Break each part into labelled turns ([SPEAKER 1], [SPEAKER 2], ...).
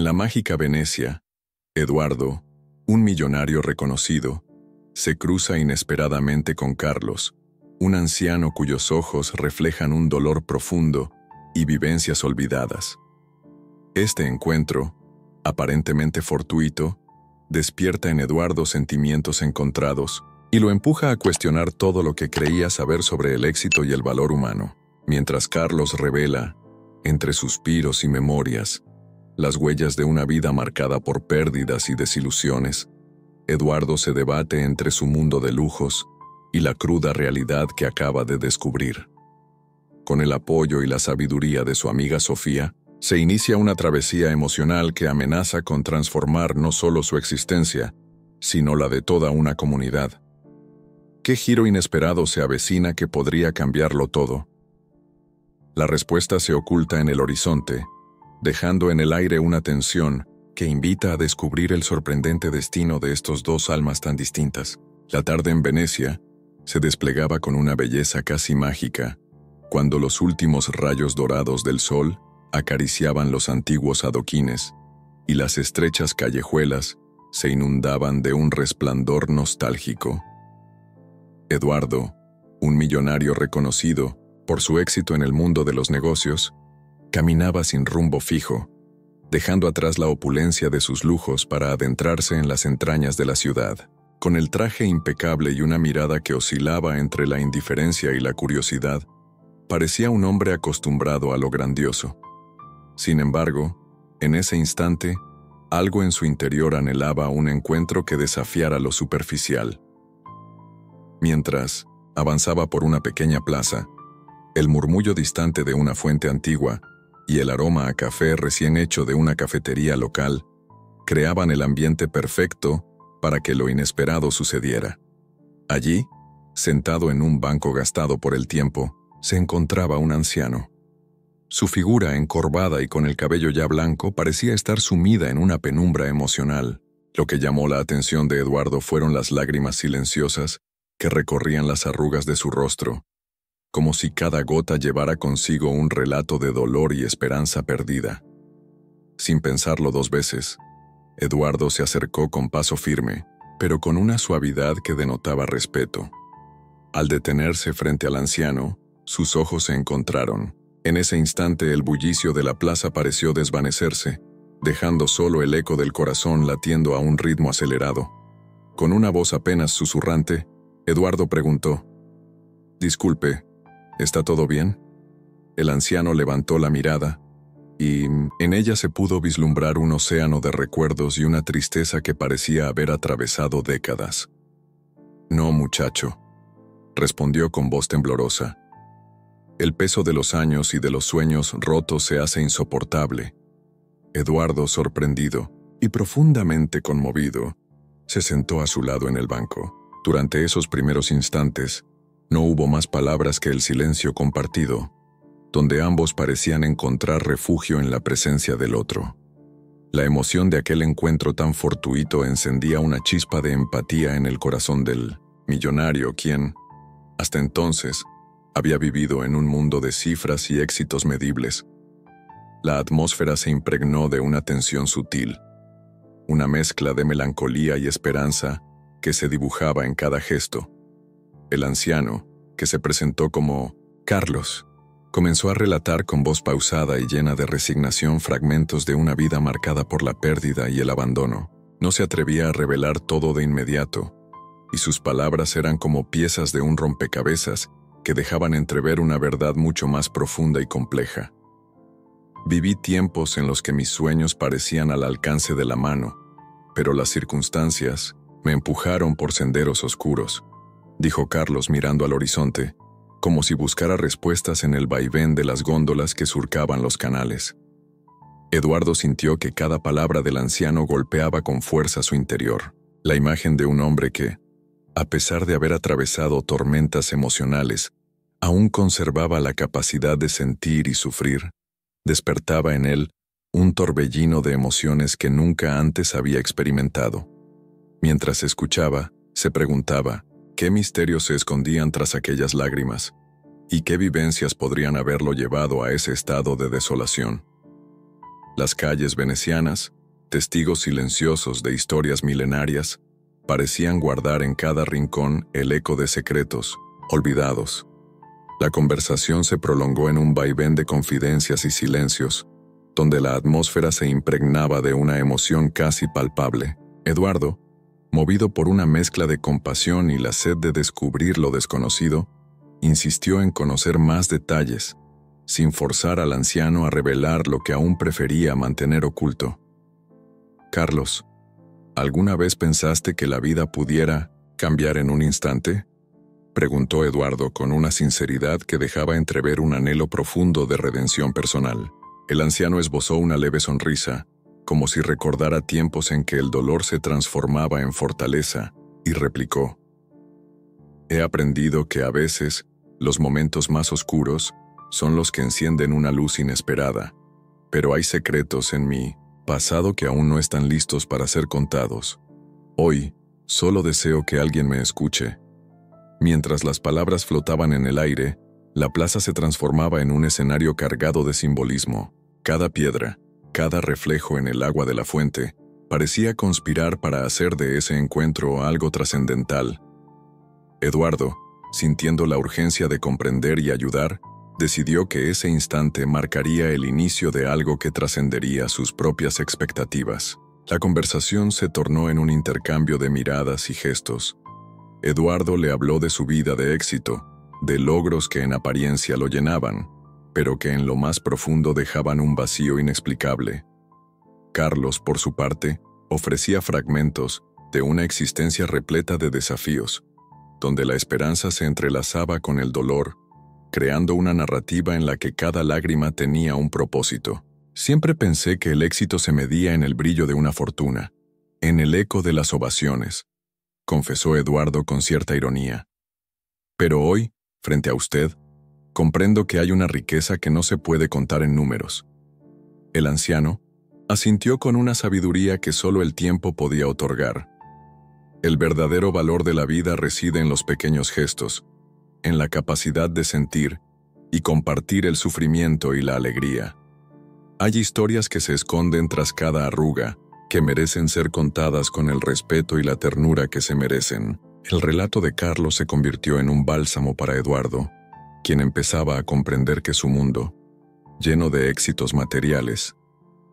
[SPEAKER 1] En la mágica Venecia, Eduardo, un millonario reconocido, se cruza inesperadamente con Carlos, un anciano cuyos ojos reflejan un dolor profundo y vivencias olvidadas. Este encuentro, aparentemente fortuito, despierta en Eduardo sentimientos encontrados y lo empuja a cuestionar todo lo que creía saber sobre el éxito y el valor humano, mientras Carlos revela, entre suspiros y memorias, las huellas de una vida marcada por pérdidas y desilusiones. Eduardo se debate entre su mundo de lujos y la cruda realidad que acaba de descubrir. Con el apoyo y la sabiduría de su amiga Sofía, se inicia una travesía emocional que amenaza con transformar no solo su existencia, sino la de toda una comunidad. ¿Qué giro inesperado se avecina que podría cambiarlo todo? La respuesta se oculta en el horizonte, dejando en el aire una tensión que invita a descubrir el sorprendente destino de estos dos almas tan distintas. La tarde en Venecia se desplegaba con una belleza casi mágica, cuando los últimos rayos dorados del sol acariciaban los antiguos adoquines y las estrechas callejuelas se inundaban de un resplandor nostálgico. Eduardo, un millonario reconocido por su éxito en el mundo de los negocios, caminaba sin rumbo fijo, dejando atrás la opulencia de sus lujos para adentrarse en las entrañas de la ciudad. Con el traje impecable y una mirada que oscilaba entre la indiferencia y la curiosidad, parecía un hombre acostumbrado a lo grandioso. Sin embargo, en ese instante, algo en su interior anhelaba un encuentro que desafiara lo superficial. Mientras avanzaba por una pequeña plaza, el murmullo distante de una fuente antigua y el aroma a café recién hecho de una cafetería local creaban el ambiente perfecto para que lo inesperado sucediera. Allí, sentado en un banco gastado por el tiempo, se encontraba un anciano. Su figura encorvada y con el cabello ya blanco parecía estar sumida en una penumbra emocional. Lo que llamó la atención de Eduardo fueron las lágrimas silenciosas que recorrían las arrugas de su rostro, como si cada gota llevara consigo un relato de dolor y esperanza perdida. Sin pensarlo dos veces, Eduardo se acercó con paso firme, pero con una suavidad que denotaba respeto. Al detenerse frente al anciano, sus ojos se encontraron. En ese instante el bullicio de la plaza pareció desvanecerse, dejando solo el eco del corazón latiendo a un ritmo acelerado. Con una voz apenas susurrante, Eduardo preguntó: «Disculpe, ¿está todo bien?». El anciano levantó la mirada, y en ella se pudo vislumbrar un océano de recuerdos y una tristeza que parecía haber atravesado décadas. «No, muchacho», respondió con voz temblorosa. «El peso de los años y de los sueños rotos se hace insoportable». Eduardo, sorprendido y profundamente conmovido, se sentó a su lado en el banco. Durante esos primeros instantes, no hubo más palabras que el silencio compartido, donde ambos parecían encontrar refugio en la presencia del otro. La emoción de aquel encuentro tan fortuito encendía una chispa de empatía en el corazón del millonario, quien, hasta entonces, había vivido en un mundo de cifras y éxitos medibles. La atmósfera se impregnó de una tensión sutil, una mezcla de melancolía y esperanza que se dibujaba en cada gesto. El anciano, que se presentó como Carlos, comenzó a relatar con voz pausada y llena de resignación fragmentos de una vida marcada por la pérdida y el abandono. No se atrevía a revelar todo de inmediato, y sus palabras eran como piezas de un rompecabezas que dejaban entrever una verdad mucho más profunda y compleja. «Viví tiempos en los que mis sueños parecían al alcance de la mano, pero las circunstancias me empujaron por senderos oscuros», dijo Carlos mirando al horizonte, como si buscara respuestas en el vaivén de las góndolas que surcaban los canales. Eduardo sintió que cada palabra del anciano golpeaba con fuerza su interior. La imagen de un hombre que, a pesar de haber atravesado tormentas emocionales, aún conservaba la capacidad de sentir y sufrir, despertaba en él un torbellino de emociones que nunca antes había experimentado. Mientras escuchaba, se preguntaba qué misterios se escondían tras aquellas lágrimas y qué vivencias podrían haberlo llevado a ese estado de desolación. Las calles venecianas, testigos silenciosos de historias milenarias, parecían guardar en cada rincón el eco de secretos olvidados. La conversación se prolongó en un vaivén de confidencias y silencios, donde la atmósfera se impregnaba de una emoción casi palpable. Eduardo, movido por una mezcla de compasión y la sed de descubrir lo desconocido, insistió en conocer más detalles, sin forzar al anciano a revelar lo que aún prefería mantener oculto. Carlos, ¿alguna vez pensaste que la vida pudiera cambiar en un instante?, preguntó Eduardo con una sinceridad que dejaba entrever un anhelo profundo de redención personal. El anciano esbozó una leve sonrisa, como si recordara tiempos en que el dolor se transformaba en fortaleza, y replicó: «He aprendido que a veces los momentos más oscuros son los que encienden una luz inesperada, pero hay secretos en mi pasado que aún no están listos para ser contados. Hoy, solo deseo que alguien me escuche». Mientras las palabras flotaban en el aire, la plaza se transformaba en un escenario cargado de simbolismo. Cada piedra, cada reflejo en el agua de la fuente, parecía conspirar para hacer de ese encuentro algo trascendental. Eduardo, sintiendo la urgencia de comprender y ayudar, decidió que ese instante marcaría el inicio de algo que trascendería sus propias expectativas. La conversación se tornó en un intercambio de miradas y gestos. Eduardo le habló de su vida de éxito, de logros que en apariencia lo llenaban, pero que en lo más profundo dejaban un vacío inexplicable. Carlos, por su parte, ofrecía fragmentos de una existencia repleta de desafíos, donde la esperanza se entrelazaba con el dolor, creando una narrativa en la que cada lágrima tenía un propósito. Siempre pensé que el éxito se medía en el brillo de una fortuna, en el eco de las ovaciones, confesó Eduardo con cierta ironía. Pero hoy, frente a usted, comprendo que hay una riqueza que no se puede contar en números. El anciano asintió con una sabiduría que solo el tiempo podía otorgar. El verdadero valor de la vida reside en los pequeños gestos, en la capacidad de sentir y compartir el sufrimiento y la alegría. Hay historias que se esconden tras cada arruga, que merecen ser contadas con el respeto y la ternura que se merecen. El relato de Carlos se convirtió en un bálsamo para Eduardo, quien empezaba a comprender que su mundo, lleno de éxitos materiales,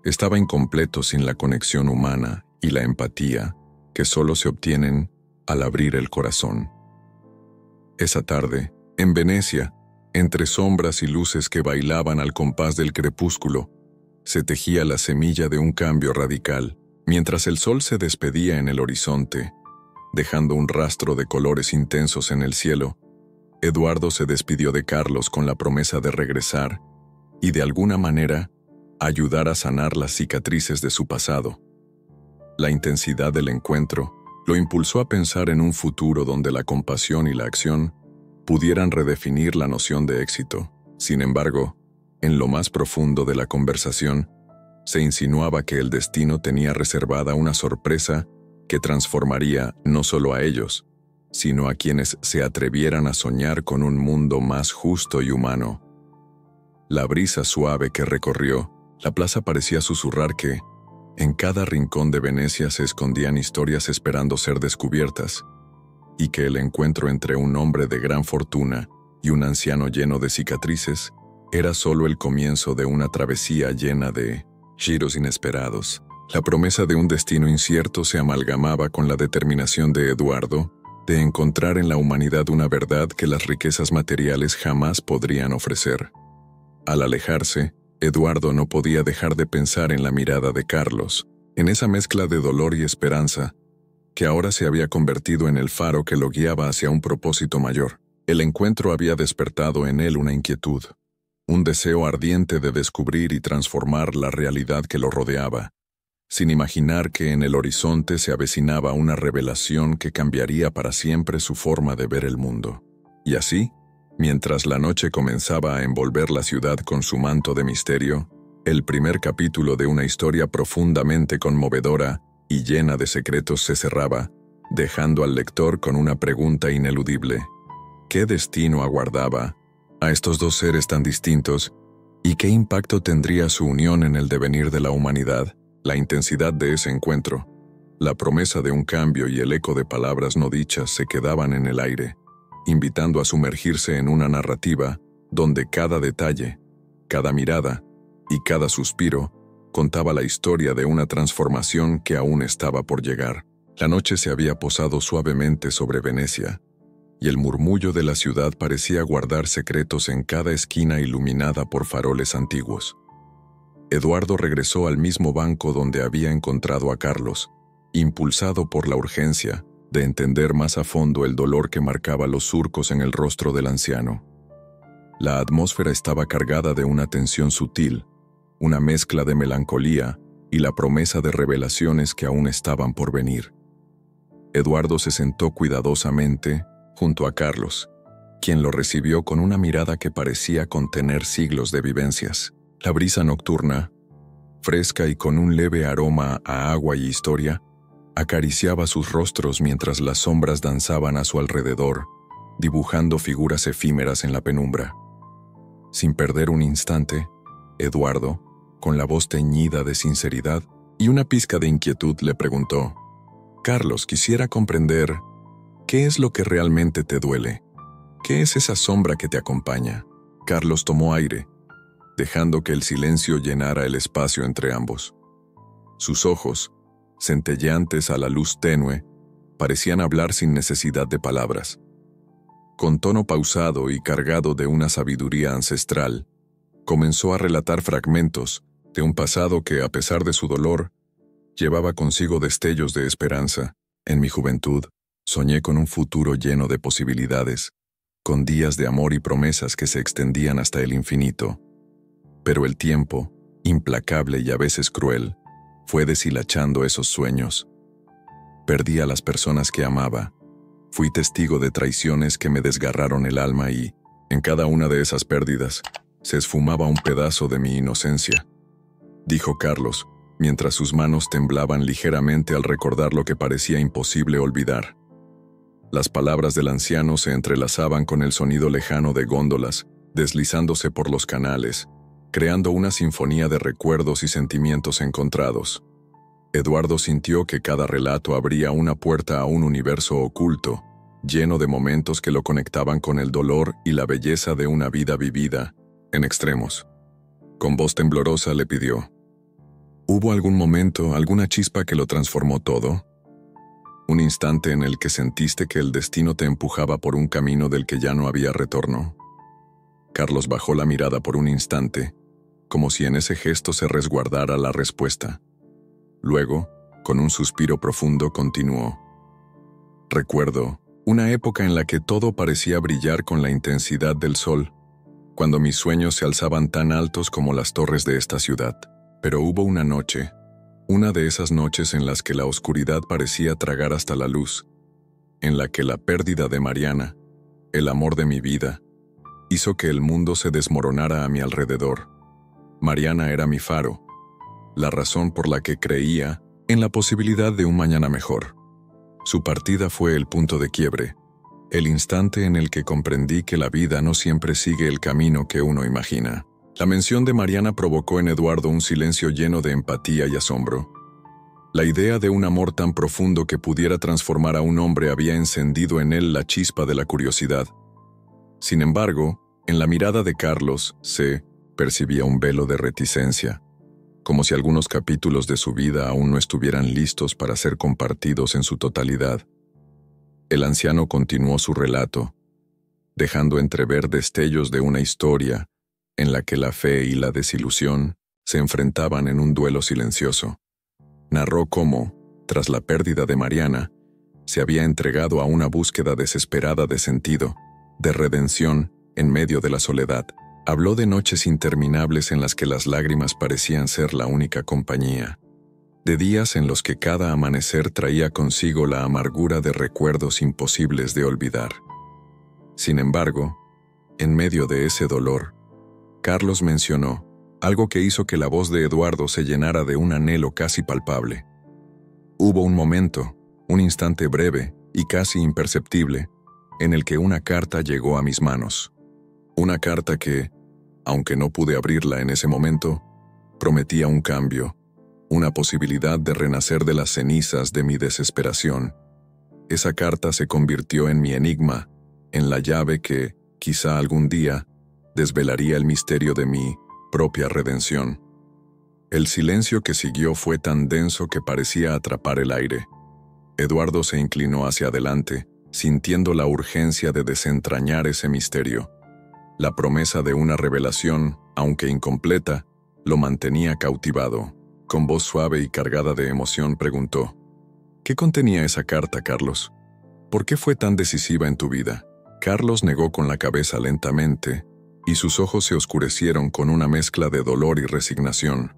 [SPEAKER 1] estaba incompleto sin la conexión humana y la empatía que solo se obtienen al abrir el corazón. Esa tarde, en Venecia, entre sombras y luces que bailaban al compás del crepúsculo, se tejía la semilla de un cambio radical. Mientras el sol se despedía en el horizonte, dejando un rastro de colores intensos en el cielo, Eduardo se despidió de Carlos con la promesa de regresar y, de alguna manera, ayudar a sanar las cicatrices de su pasado. La intensidad del encuentro lo impulsó a pensar en un futuro donde la compasión y la acción pudieran redefinir la noción de éxito. Sin embargo, en lo más profundo de la conversación, se insinuaba que el destino tenía reservada una sorpresa que transformaría no solo a ellos, sino a quienes se atrevieran a soñar con un mundo más justo y humano. La brisa suave que recorrió la plaza parecía susurrar que, en cada rincón de Venecia se escondían historias esperando ser descubiertas, y que el encuentro entre un hombre de gran fortuna y un anciano lleno de cicatrices era solo el comienzo de una travesía llena de giros inesperados. La promesa de un destino incierto se amalgamaba con la determinación de Eduardo de encontrar en la humanidad una verdad que las riquezas materiales jamás podrían ofrecer. Al alejarse, Eduardo no podía dejar de pensar en la mirada de Carlos, en esa mezcla de dolor y esperanza, que ahora se había convertido en el faro que lo guiaba hacia un propósito mayor. El encuentro había despertado en él una inquietud, un deseo ardiente de descubrir y transformar la realidad que lo rodeaba, sin imaginar que en el horizonte se avecinaba una revelación que cambiaría para siempre su forma de ver el mundo. Y así, mientras la noche comenzaba a envolver la ciudad con su manto de misterio, el primer capítulo de una historia profundamente conmovedora y llena de secretos se cerraba, dejando al lector con una pregunta ineludible. ¿Qué destino aguardaba a estos dos seres tan distintos ¿Y qué impacto tendría su unión en el devenir de la humanidad? La intensidad de ese encuentro, la promesa de un cambio y el eco de palabras no dichas se quedaban en el aire, invitando a sumergirse en una narrativa donde cada detalle, cada mirada y cada suspiro contaba la historia de una transformación que aún estaba por llegar. La noche se había posado suavemente sobre Venecia, y el murmullo de la ciudad parecía guardar secretos en cada esquina iluminada por faroles antiguos. Eduardo regresó al mismo banco donde había encontrado a Carlos, impulsado por la urgencia de entender más a fondo el dolor que marcaba los surcos en el rostro del anciano. La atmósfera estaba cargada de una tensión sutil, una mezcla de melancolía y la promesa de revelaciones que aún estaban por venir. Eduardo se sentó cuidadosamente junto a Carlos, quien lo recibió con una mirada que parecía contener siglos de vivencias. La brisa nocturna, fresca y con un leve aroma a agua y historia, acariciaba sus rostros mientras las sombras danzaban a su alrededor, dibujando figuras efímeras en la penumbra. Sin perder un instante, Eduardo, con la voz teñida de sinceridad y una pizca de inquietud, le preguntó: «Carlos, quisiera comprender, ¿qué es lo que realmente te duele? ¿Qué es esa sombra que te acompaña?» Carlos tomó aire, dejando que el silencio llenara el espacio entre ambos. Sus ojos, centelleantes a la luz tenue, parecían hablar sin necesidad de palabras. Con tono pausado y cargado de una sabiduría ancestral, comenzó a relatar fragmentos de un pasado que, a pesar de su dolor, llevaba consigo destellos de esperanza. «En mi juventud, soñé con un futuro lleno de posibilidades, con días de amor y promesas que se extendían hasta el infinito. Pero el tiempo, implacable y a veces cruel, fue deshilachando esos sueños. Perdí a las personas que amaba. Fui testigo de traiciones que me desgarraron el alma y, en cada una de esas pérdidas, se esfumaba un pedazo de mi inocencia», dijo Carlos, mientras sus manos temblaban ligeramente al recordar lo que parecía imposible olvidar. Las palabras del anciano se entrelazaban con el sonido lejano de góndolas, deslizándose por los canales, creando una sinfonía de recuerdos y sentimientos encontrados. Eduardo sintió que cada relato abría una puerta a un universo oculto, lleno de momentos que lo conectaban con el dolor y la belleza de una vida vivida, en extremos. Con voz temblorosa le pidió: «¿Hubo algún momento, alguna chispa que lo transformó todo? Un instante en el que sentiste que el destino te empujaba por un camino del que ya no había retorno?» Carlos bajó la mirada por un instante, como si en ese gesto se resguardara la respuesta. Luego, con un suspiro profundo, continuó: «Recuerdo una época en la que todo parecía brillar con la intensidad del sol, cuando mis sueños se alzaban tan altos como las torres de esta ciudad. Pero hubo una noche, una de esas noches en las que la oscuridad parecía tragar hasta la luz, en la que la pérdida de Mariana, el amor de mi vida, hizo que el mundo se desmoronara a mi alrededor. Mariana era mi faro, la razón por la que creía en la posibilidad de un mañana mejor. Su partida fue el punto de quiebre, el instante en el que comprendí que la vida no siempre sigue el camino que uno imagina». La mención de Mariana provocó en Eduardo un silencio lleno de empatía y asombro. La idea de un amor tan profundo que pudiera transformar a un hombre había encendido en él la chispa de la curiosidad. Sin embargo, en la mirada de Carlos se percibía un velo de reticencia, como si algunos capítulos de su vida aún no estuvieran listos para ser compartidos en su totalidad. El anciano continuó su relato, dejando entrever destellos de una historia en la que la fe y la desilusión se enfrentaban en un duelo silencioso. Narró cómo, tras la pérdida de Mariana, se había entregado a una búsqueda desesperada de sentido, de redención en medio de la soledad. Habló de noches interminables en las que las lágrimas parecían ser la única compañía, de días en los que cada amanecer traía consigo la amargura de recuerdos imposibles de olvidar. Sin embargo, en medio de ese dolor, Carlos mencionó algo que hizo que la voz de Eduardo se llenara de un anhelo casi palpable. Hubo un momento, un instante breve y casi imperceptible, en el que una carta llegó a mis manos. Una carta que, aunque no pude abrirla en ese momento, prometía un cambio, una posibilidad de renacer de las cenizas de mi desesperación. Esa carta se convirtió en mi enigma, en la llave que, quizá algún día, desvelaría el misterio de mi propia redención. El silencio que siguió fue tan denso que parecía atrapar el aire. Eduardo se inclinó hacia adelante, sintiendo la urgencia de desentrañar ese misterio. La promesa de una revelación, aunque incompleta, lo mantenía cautivado. Con voz suave y cargada de emoción preguntó: ¿qué contenía esa carta, Carlos? ¿Por qué fue tan decisiva en tu vida? Carlos negó con la cabeza lentamente, y sus ojos se oscurecieron con una mezcla de dolor y resignación.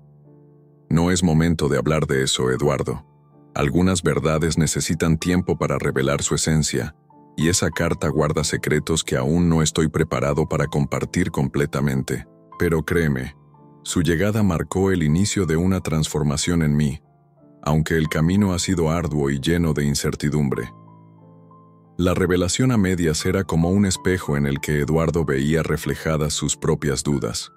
[SPEAKER 1] No es momento de hablar de eso, Eduardo. Algunas verdades necesitan tiempo para revelar su esencia, y esa carta guarda secretos que aún no estoy preparado para compartir completamente. Pero créeme, su llegada marcó el inicio de una transformación en mí, aunque el camino ha sido arduo y lleno de incertidumbre. La revelación a medias era como un espejo en el que Eduardo veía reflejadas sus propias dudas.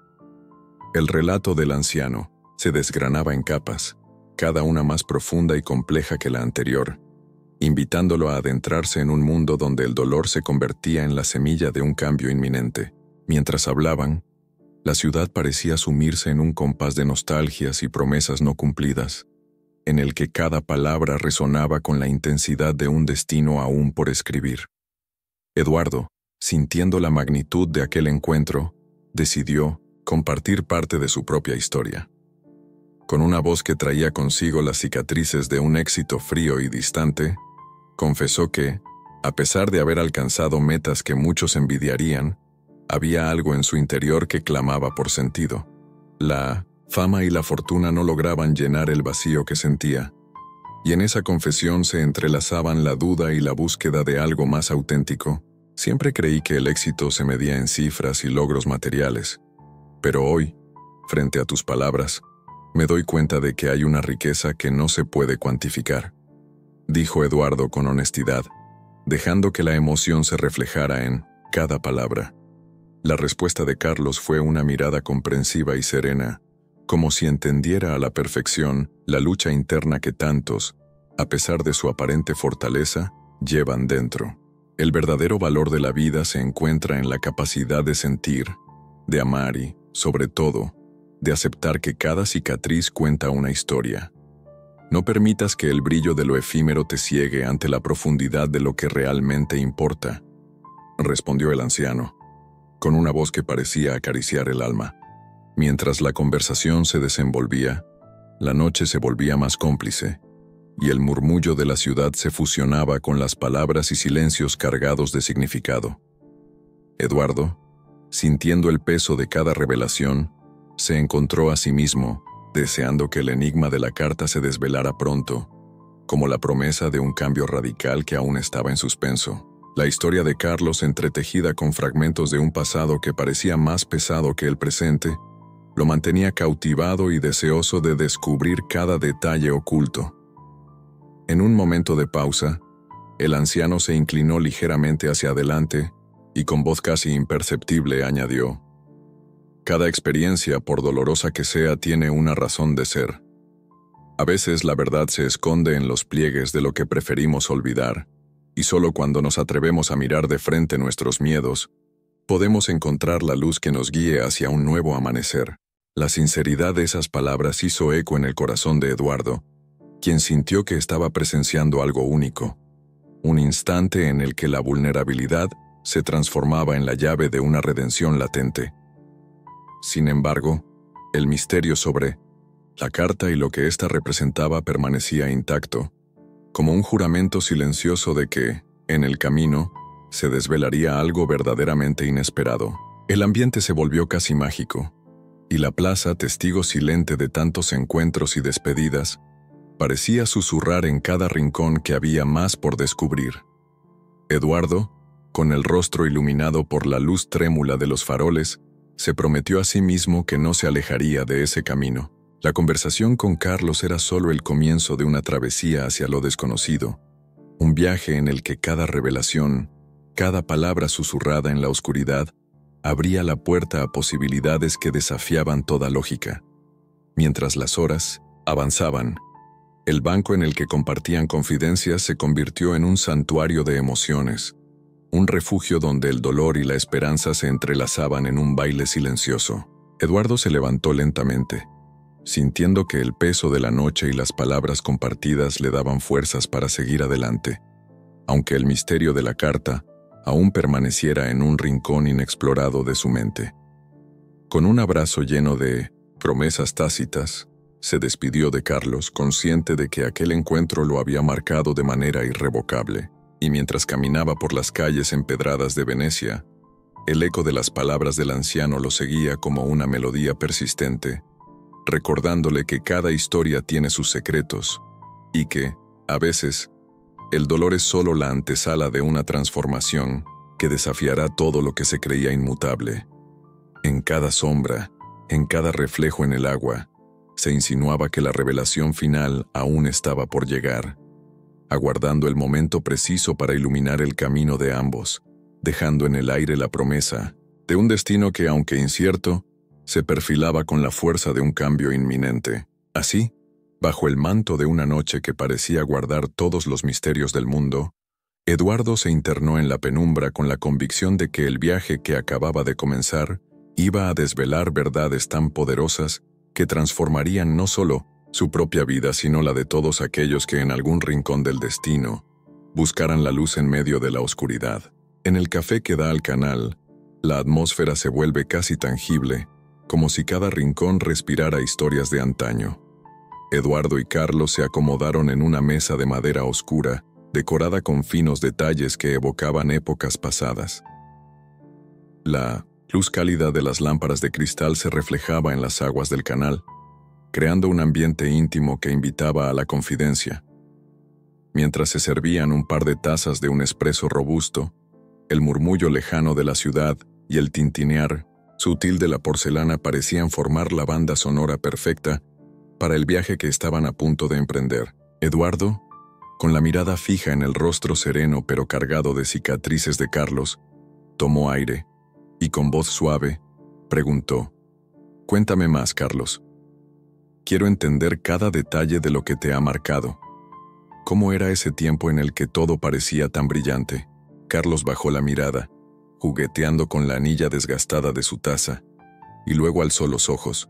[SPEAKER 1] El relato del anciano se desgranaba en capas, cada una más profunda y compleja que la anterior, invitándolo a adentrarse en un mundo donde el dolor se convertía en la semilla de un cambio inminente. Mientras hablaban, la ciudad parecía sumirse en un compás de nostalgias y promesas no cumplidas, en el que cada palabra resonaba con la intensidad de un destino aún por escribir. Eduardo, sintiendo la magnitud de aquel encuentro, decidió compartir parte de su propia historia. Con una voz que traía consigo las cicatrices de un éxito frío y distante, confesó que, a pesar de haber alcanzado metas que muchos envidiarían, había algo en su interior que clamaba por sentido. La fama y la fortuna no lograban llenar el vacío que sentía, y en esa confesión se entrelazaban la duda y la búsqueda de algo más auténtico. Siempre creí que el éxito se medía en cifras y logros materiales, pero hoy, frente a tus palabras, me doy cuenta de que hay una riqueza que no se puede cuantificar, dijo Eduardo con honestidad, dejando que la emoción se reflejara en cada palabra. La respuesta de Carlos fue una mirada comprensiva y serena, como si entendiera a la perfección la lucha interna que tantos, a pesar de su aparente fortaleza, llevan dentro. El verdadero valor de la vida se encuentra en la capacidad de sentir, de amar y, sobre todo, de aceptar que cada cicatriz cuenta una historia. No permitas que el brillo de lo efímero te ciegue ante la profundidad de lo que realmente importa, respondió el anciano, con una voz que parecía acariciar el alma. Mientras la conversación se desenvolvía, la noche se volvía más cómplice, y el murmullo de la ciudad se fusionaba con las palabras y silencios cargados de significado. Eduardo, sintiendo el peso de cada revelación, se encontró a sí mismo, deseando que el enigma de la carta se desvelara pronto, como la promesa de un cambio radical que aún estaba en suspenso. La historia de Carlos, entretejida con fragmentos de un pasado que parecía más pesado que el presente, lo mantenía cautivado y deseoso de descubrir cada detalle oculto. En un momento de pausa, el anciano se inclinó ligeramente hacia adelante y con voz casi imperceptible añadió: cada experiencia, por dolorosa que sea, tiene una razón de ser. A veces la verdad se esconde en los pliegues de lo que preferimos olvidar, y solo cuando nos atrevemos a mirar de frente nuestros miedos, podemos encontrar la luz que nos guíe hacia un nuevo amanecer. La sinceridad de esas palabras hizo eco en el corazón de Eduardo, quien sintió que estaba presenciando algo único, un instante en el que la vulnerabilidad se transformaba en la llave de una redención latente. Sin embargo, el misterio sobre la carta y lo que ésta representaba permanecía intacto, como un juramento silencioso de que, en el camino, se desvelaría algo verdaderamente inesperado. El ambiente se volvió casi mágico, y la plaza, testigo silente de tantos encuentros y despedidas, parecía susurrar en cada rincón que había más por descubrir. Eduardo, con el rostro iluminado por la luz trémula de los faroles, se prometió a sí mismo que no se alejaría de ese camino. La conversación con Carlos era solo el comienzo de una travesía hacia lo desconocido, un viaje en el que cada revelación, cada palabra susurrada en la oscuridad, abría la puerta a posibilidades que desafiaban toda lógica. Mientras las horas avanzaban, el banco en el que compartían confidencias se convirtió en un santuario de emociones, un refugio donde el dolor y la esperanza se entrelazaban en un baile silencioso. Eduardo se levantó lentamente, sintiendo que el peso de la noche y las palabras compartidas le daban fuerzas para seguir adelante, aunque el misterio de la carta aún permaneciera en un rincón inexplorado de su mente. Con un abrazo lleno de promesas tácitas, se despidió de Carlos, consciente de que aquel encuentro lo había marcado de manera irrevocable, y mientras caminaba por las calles empedradas de Venecia, el eco de las palabras del anciano lo seguía como una melodía persistente, recordándole que cada historia tiene sus secretos, y que, a veces, el dolor es solo la antesala de una transformación que desafiará todo lo que se creía inmutable. En cada sombra, en cada reflejo en el agua, se insinuaba que la revelación final aún estaba por llegar, aguardando el momento preciso para iluminar el camino de ambos, dejando en el aire la promesa de un destino que, aunque incierto, se perfilaba con la fuerza de un cambio inminente. Así, bajo el manto de una noche que parecía guardar todos los misterios del mundo, Eduardo se internó en la penumbra con la convicción de que el viaje que acababa de comenzar iba a desvelar verdades tan poderosas que transformarían no solo su propia vida, sino la de todos aquellos que en algún rincón del destino buscaran la luz en medio de la oscuridad. En el café que da al canal, la atmósfera se vuelve casi tangible, como si cada rincón respirara historias de antaño. Eduardo y Carlos se acomodaron en una mesa de madera oscura, decorada con finos detalles que evocaban épocas pasadas. La luz cálida de las lámparas de cristal se reflejaba en las aguas del canal, creando un ambiente íntimo que invitaba a la confidencia. Mientras se servían un par de tazas de un espresso robusto, el murmullo lejano de la ciudad y el tintinear sutil de la porcelana parecían formar la banda sonora perfecta para el viaje que estaban a punto de emprender. Eduardo, con la mirada fija en el rostro sereno pero cargado de cicatrices de Carlos, tomó aire y con voz suave preguntó: «Cuéntame más, Carlos. Quiero entender cada detalle de lo que te ha marcado. ¿Cómo era ese tiempo en el que todo parecía tan brillante?». Carlos bajó la mirada, jugueteando con la anilla desgastada de su taza, y luego alzó los ojos,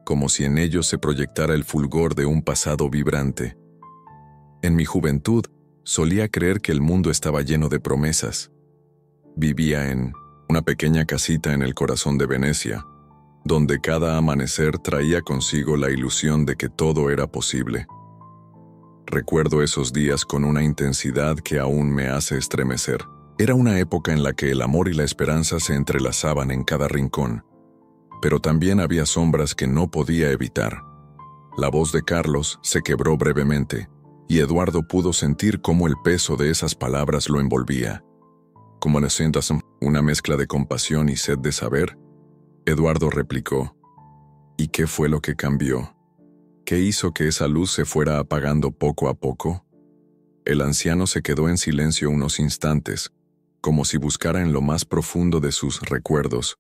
[SPEAKER 1] como si en ellos se proyectara el fulgor de un pasado vibrante. «En mi juventud, solía creer que el mundo estaba lleno de promesas. Vivía en una pequeña casita en el corazón de Venecia, donde cada amanecer traía consigo la ilusión de que todo era posible. Recuerdo esos días con una intensidad que aún me hace estremecer. Era una época en la que el amor y la esperanza se entrelazaban en cada rincón, pero también había sombras que no podía evitar». La voz de Carlos se quebró brevemente, y Eduardo pudo sentir cómo el peso de esas palabras lo envolvía. Como necesitas una mezcla de compasión y sed de saber, Eduardo replicó: «¿Y qué fue lo que cambió? ¿Qué hizo que esa luz se fuera apagando poco a poco?». El anciano se quedó en silencio unos instantes, como si buscara en lo más profundo de sus recuerdos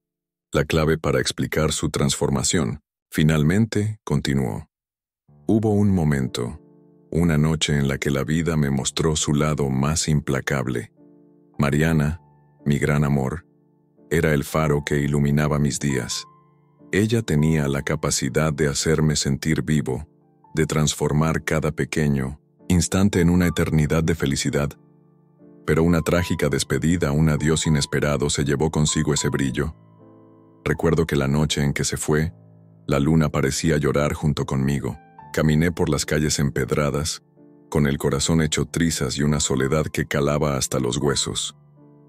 [SPEAKER 1] la clave para explicar su transformación. Finalmente, continuó: «Hubo un momento, una noche en la que la vida me mostró su lado más implacable. Mariana, mi gran amor, era el faro que iluminaba mis días. Ella tenía la capacidad de hacerme sentir vivo, de transformar cada pequeño instante en una eternidad de felicidad. Pero una trágica despedida, un adiós inesperado, se llevó consigo ese brillo. Recuerdo que la noche en que se fue, la luna parecía llorar junto conmigo. Caminé por las calles empedradas, con el corazón hecho trizas y una soledad que calaba hasta los huesos.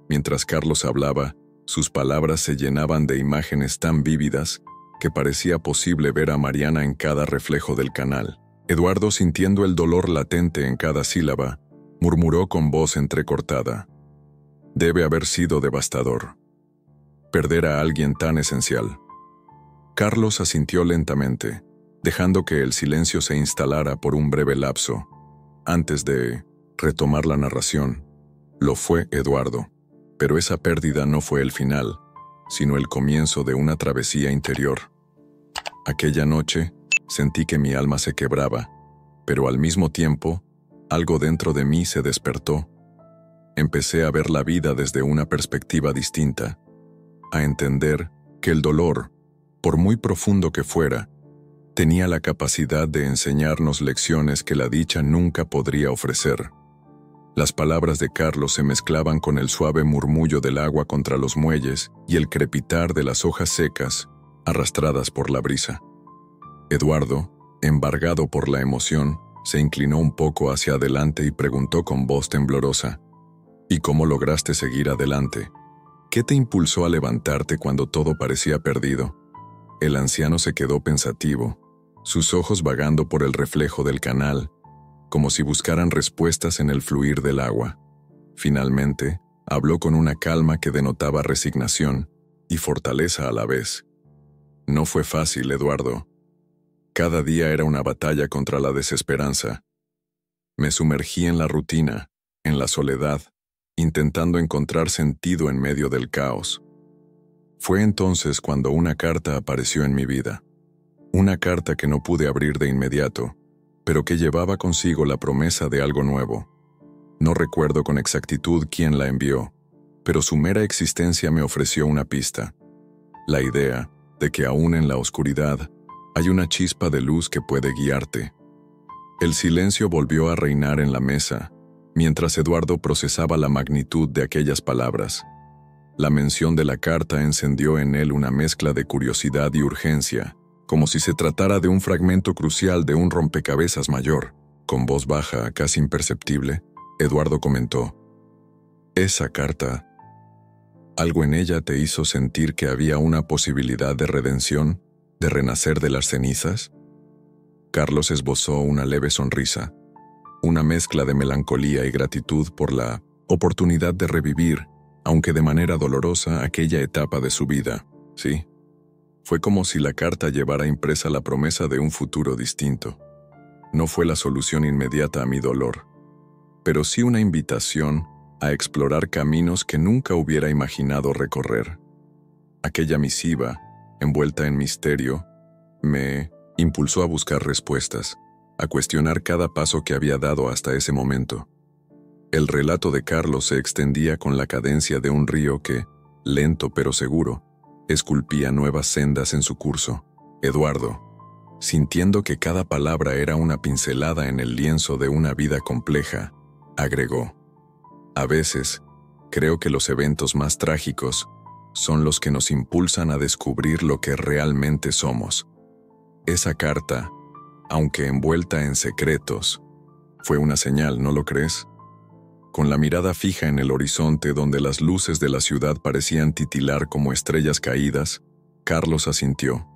[SPEAKER 1] Mientras Carlos hablaba, sus palabras se llenaban de imágenes tan vívidas que parecía posible ver a Mariana en cada reflejo del canal. Eduardo, sintiendo el dolor latente en cada sílaba, murmuró con voz entrecortada: «Debe haber sido devastador perder a alguien tan esencial». Carlos asintió lentamente, dejando que el silencio se instalara por un breve lapso. Antes de retomar la narración: «Lo fue, Eduardo, pero esa pérdida no fue el final. sino el comienzo de una travesía interior. Aquella noche, sentí que mi alma se quebraba, pero al mismo tiempo, algo dentro de mí se despertó. Empecé a ver la vida desde una perspectiva distinta, a entender que el dolor, por muy profundo que fuera, tenía la capacidad de enseñarnos lecciones que la dicha nunca podría ofrecer. Las palabras de Carlos se mezclaban con el suave murmullo del agua contra los muelles y el crepitar de las hojas secas, arrastradas por la brisa. Eduardo, embargado por la emoción, se inclinó un poco hacia adelante y preguntó con voz temblorosa: ¿Y cómo lograste seguir adelante? ¿Qué te impulsó a levantarte cuando todo parecía perdido? El anciano se quedó pensativo, sus ojos vagando por el reflejo del canal, como si buscaran respuestas en el fluir del agua. Finalmente, habló con una calma que denotaba resignación y fortaleza a la vez. No fue fácil, Eduardo. Cada día era una batalla contra la desesperanza. Me sumergí en la rutina, en la soledad, intentando encontrar sentido en medio del caos. Fue entonces cuando una carta apareció en mi vida. Una carta que no pude abrir de inmediato, pero que llevaba consigo la promesa de algo nuevo. No recuerdo con exactitud quién la envió, pero su mera existencia me ofreció una pista. La idea de que aún en la oscuridad hay una chispa de luz que puede guiarte. El silencio volvió a reinar en la mesa, mientras Eduardo procesaba la magnitud de aquellas palabras. La mención de la carta encendió en él una mezcla de curiosidad y urgencia, como si se tratara de un fragmento crucial de un rompecabezas mayor. Con voz baja, casi imperceptible, Eduardo comentó: «Esa carta, algo en ella te hizo sentir que había una posibilidad de redención, de renacer de las cenizas». Carlos esbozó una leve sonrisa, una mezcla de melancolía y gratitud por la oportunidad de revivir, aunque de manera dolorosa, aquella etapa de su vida. Sí, fue como si la carta llevara impresa la promesa de un futuro distinto. No fue la solución inmediata a mi dolor, pero sí una invitación a explorar caminos que nunca hubiera imaginado recorrer. Aquella misiva, envuelta en misterio, me impulsó a buscar respuestas, a cuestionar cada paso que había dado hasta ese momento. El relato de Carlos se extendía con la cadencia de un río que, lento pero seguro, esculpía nuevas sendas en su curso. Eduardo, sintiendo que cada palabra era una pincelada en el lienzo de una vida compleja, agregó: «A veces, creo que los eventos más trágicos son los que nos impulsan a descubrir lo que realmente somos». Esa carta, aunque envuelta en secretos, fue una señal, ¿no lo crees? Con la mirada fija en el horizonte donde las luces de la ciudad parecían titilar como estrellas caídas, Carlos asintió.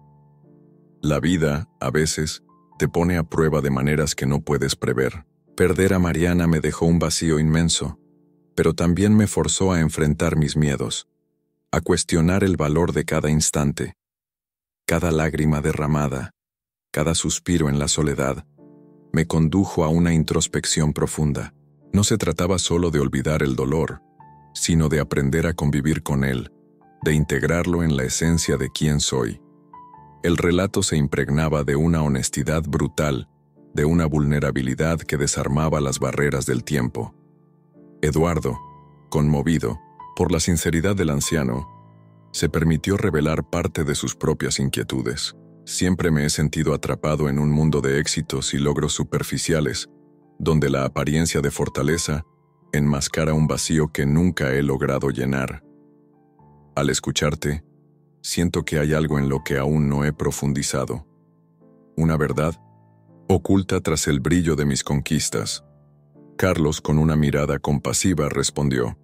[SPEAKER 1] La vida, a veces, te pone a prueba de maneras que no puedes prever. Perder a Mariana me dejó un vacío inmenso, pero también me forzó a enfrentar mis miedos, a cuestionar el valor de cada instante. Cada lágrima derramada, cada suspiro en la soledad, me condujo a una introspección profunda. No se trataba solo de olvidar el dolor, sino de aprender a convivir con él, de integrarlo en la esencia de quién soy. El relato se impregnaba de una honestidad brutal, de una vulnerabilidad que desarmaba las barreras del tiempo. Eduardo, conmovido por la sinceridad del anciano, se permitió revelar parte de sus propias inquietudes. Siempre me he sentido atrapado en un mundo de éxitos y logros superficiales, donde la apariencia de fortaleza enmascara un vacío que nunca he logrado llenar. Al escucharte, siento que hay algo en lo que aún no he profundizado. Una verdad oculta tras el brillo de mis conquistas. Carlos, con una mirada compasiva, respondió: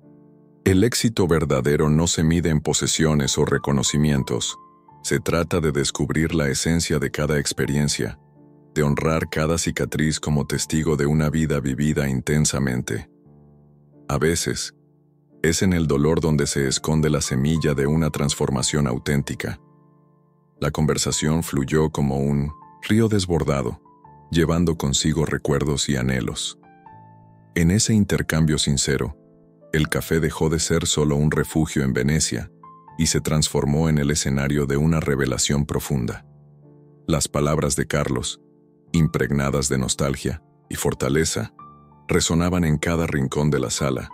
[SPEAKER 1] «El éxito verdadero no se mide en posesiones o reconocimientos. Se trata de descubrir la esencia de cada experiencia, de honrar cada cicatriz como testigo de una vida vivida intensamente. A veces, es en el dolor donde se esconde la semilla de una transformación auténtica». La conversación fluyó como un río desbordado, llevando consigo recuerdos y anhelos. En ese intercambio sincero, el café dejó de ser solo un refugio en Venecia y se transformó en el escenario de una revelación profunda. Las palabras de Carlos, impregnadas de nostalgia y fortaleza, resonaban en cada rincón de la sala,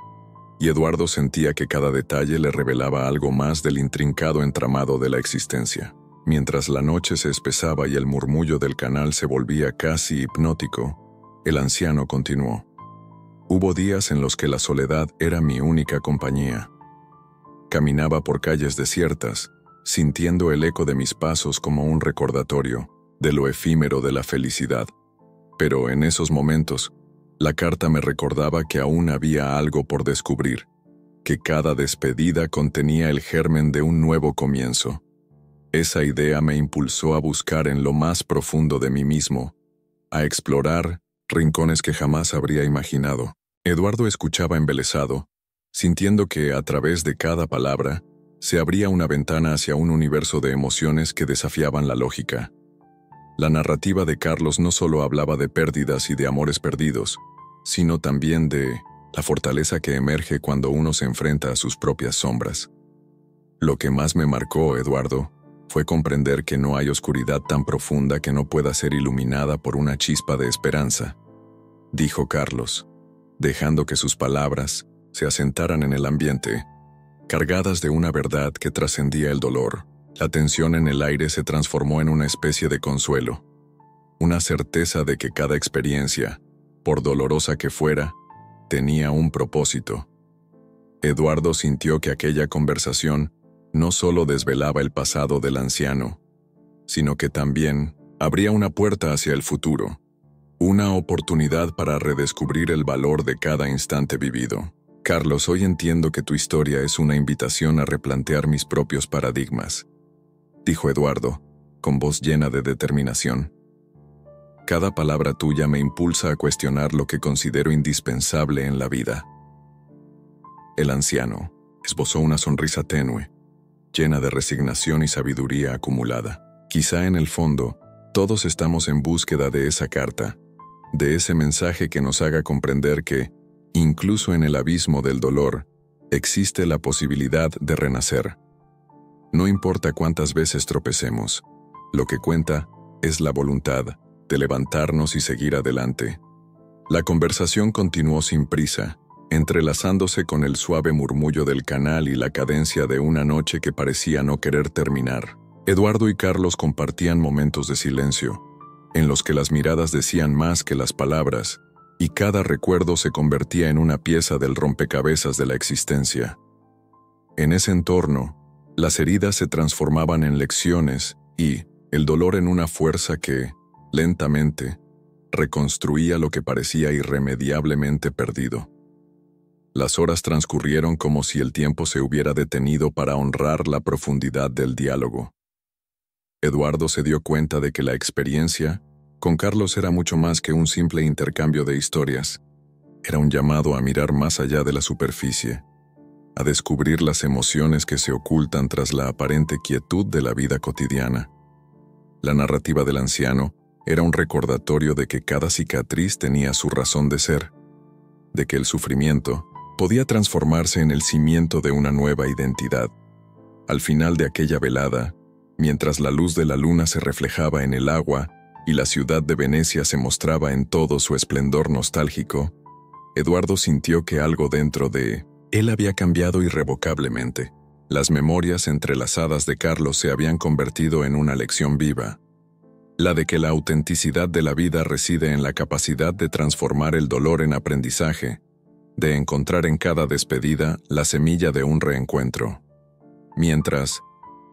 [SPEAKER 1] y Eduardo sentía que cada detalle le revelaba algo más del intrincado entramado de la existencia. Mientras la noche se espesaba y el murmullo del canal se volvía casi hipnótico, el anciano continuó. Hubo días en los que la soledad era mi única compañía. Caminaba por calles desiertas, sintiendo el eco de mis pasos como un recordatorio de lo efímero de la felicidad. Pero en esos momentos, la carta me recordaba que aún había algo por descubrir, que cada despedida contenía el germen de un nuevo comienzo. Esa idea me impulsó a buscar en lo más profundo de mí mismo, a explorar rincones que jamás habría imaginado. Eduardo escuchaba embelesado, sintiendo que a través de cada palabra se abría una ventana hacia un universo de emociones que desafiaban la lógica. La narrativa de Carlos no solo hablaba de pérdidas y de amores perdidos, sino también de la fortaleza que emerge cuando uno se enfrenta a sus propias sombras. Lo que más me marcó, Eduardo, fue comprender que no hay oscuridad tan profunda que no pueda ser iluminada por una chispa de esperanza, dijo Carlos, dejando que sus palabras se asentaran en el ambiente, cargadas de una verdad que trascendía el dolor. La tensión en el aire se transformó en una especie de consuelo, una certeza de que cada experiencia, por dolorosa que fuera, tenía un propósito. Eduardo sintió que aquella conversación no solo desvelaba el pasado del anciano, sino que también abría una puerta hacia el futuro, una oportunidad para redescubrir el valor de cada instante vivido. Carlos, hoy entiendo que tu historia es una invitación a replantear mis propios paradigmas, dijo Eduardo, con voz llena de determinación. Cada palabra tuya me impulsa a cuestionar lo que considero indispensable en la vida. El anciano esbozó una sonrisa tenue, llena de resignación y sabiduría acumulada. Quizá en el fondo, todos estamos en búsqueda de esa carta, de ese mensaje que nos haga comprender que, incluso en el abismo del dolor, existe la posibilidad de renacer. No importa cuántas veces tropecemos, lo que cuenta es la voluntad de levantarnos y seguir adelante. La conversación continuó sin prisa, entrelazándose con el suave murmullo del canal y la cadencia de una noche que parecía no querer terminar. Eduardo y Carlos compartían momentos de silencio, en los que las miradas decían más que las palabras, y cada recuerdo se convertía en una pieza del rompecabezas de la existencia. En ese entorno, las heridas se transformaban en lecciones y el dolor en una fuerza que, lentamente, reconstruía lo que parecía irremediablemente perdido. Las horas transcurrieron como si el tiempo se hubiera detenido para honrar la profundidad del diálogo. Eduardo se dio cuenta de que la experiencia con Carlos era mucho más que un simple intercambio de historias. Era un llamado a mirar más allá de la superficie, a descubrir las emociones que se ocultan tras la aparente quietud de la vida cotidiana. La narrativa del anciano era un recordatorio de que cada cicatriz tenía su razón de ser, de que el sufrimiento podía transformarse en el cimiento de una nueva identidad. Al final de aquella velada, mientras la luz de la luna se reflejaba en el agua y la ciudad de Venecia se mostraba en todo su esplendor nostálgico, Eduardo sintió que algo dentro de él había cambiado irrevocablemente. Las memorias entrelazadas de Carlos se habían convertido en una lección viva, la de que la autenticidad de la vida reside en la capacidad de transformar el dolor en aprendizaje, de encontrar en cada despedida la semilla de un reencuentro. Mientras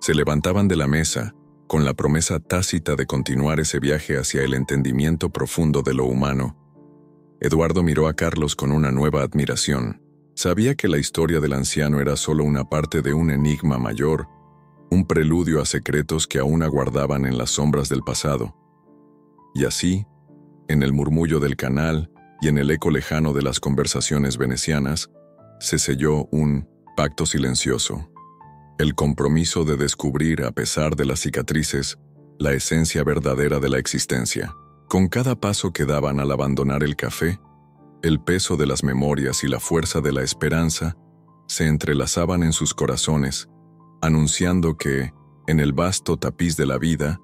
[SPEAKER 1] se levantaban de la mesa, con la promesa tácita de continuar ese viaje hacia el entendimiento profundo de lo humano, Eduardo miró a Carlos con una nueva admiración. Sabía que la historia del anciano era solo una parte de un enigma mayor, un preludio a secretos que aún aguardaban en las sombras del pasado. Y así, en el murmullo del canal y en el eco lejano de las conversaciones venecianas, se selló un pacto silencioso. El compromiso de descubrir, a pesar de las cicatrices, la esencia verdadera de la existencia. Con cada paso que daban al abandonar el café, el peso de las memorias y la fuerza de la esperanza se entrelazaban en sus corazones, anunciando que, en el vasto tapiz de la vida,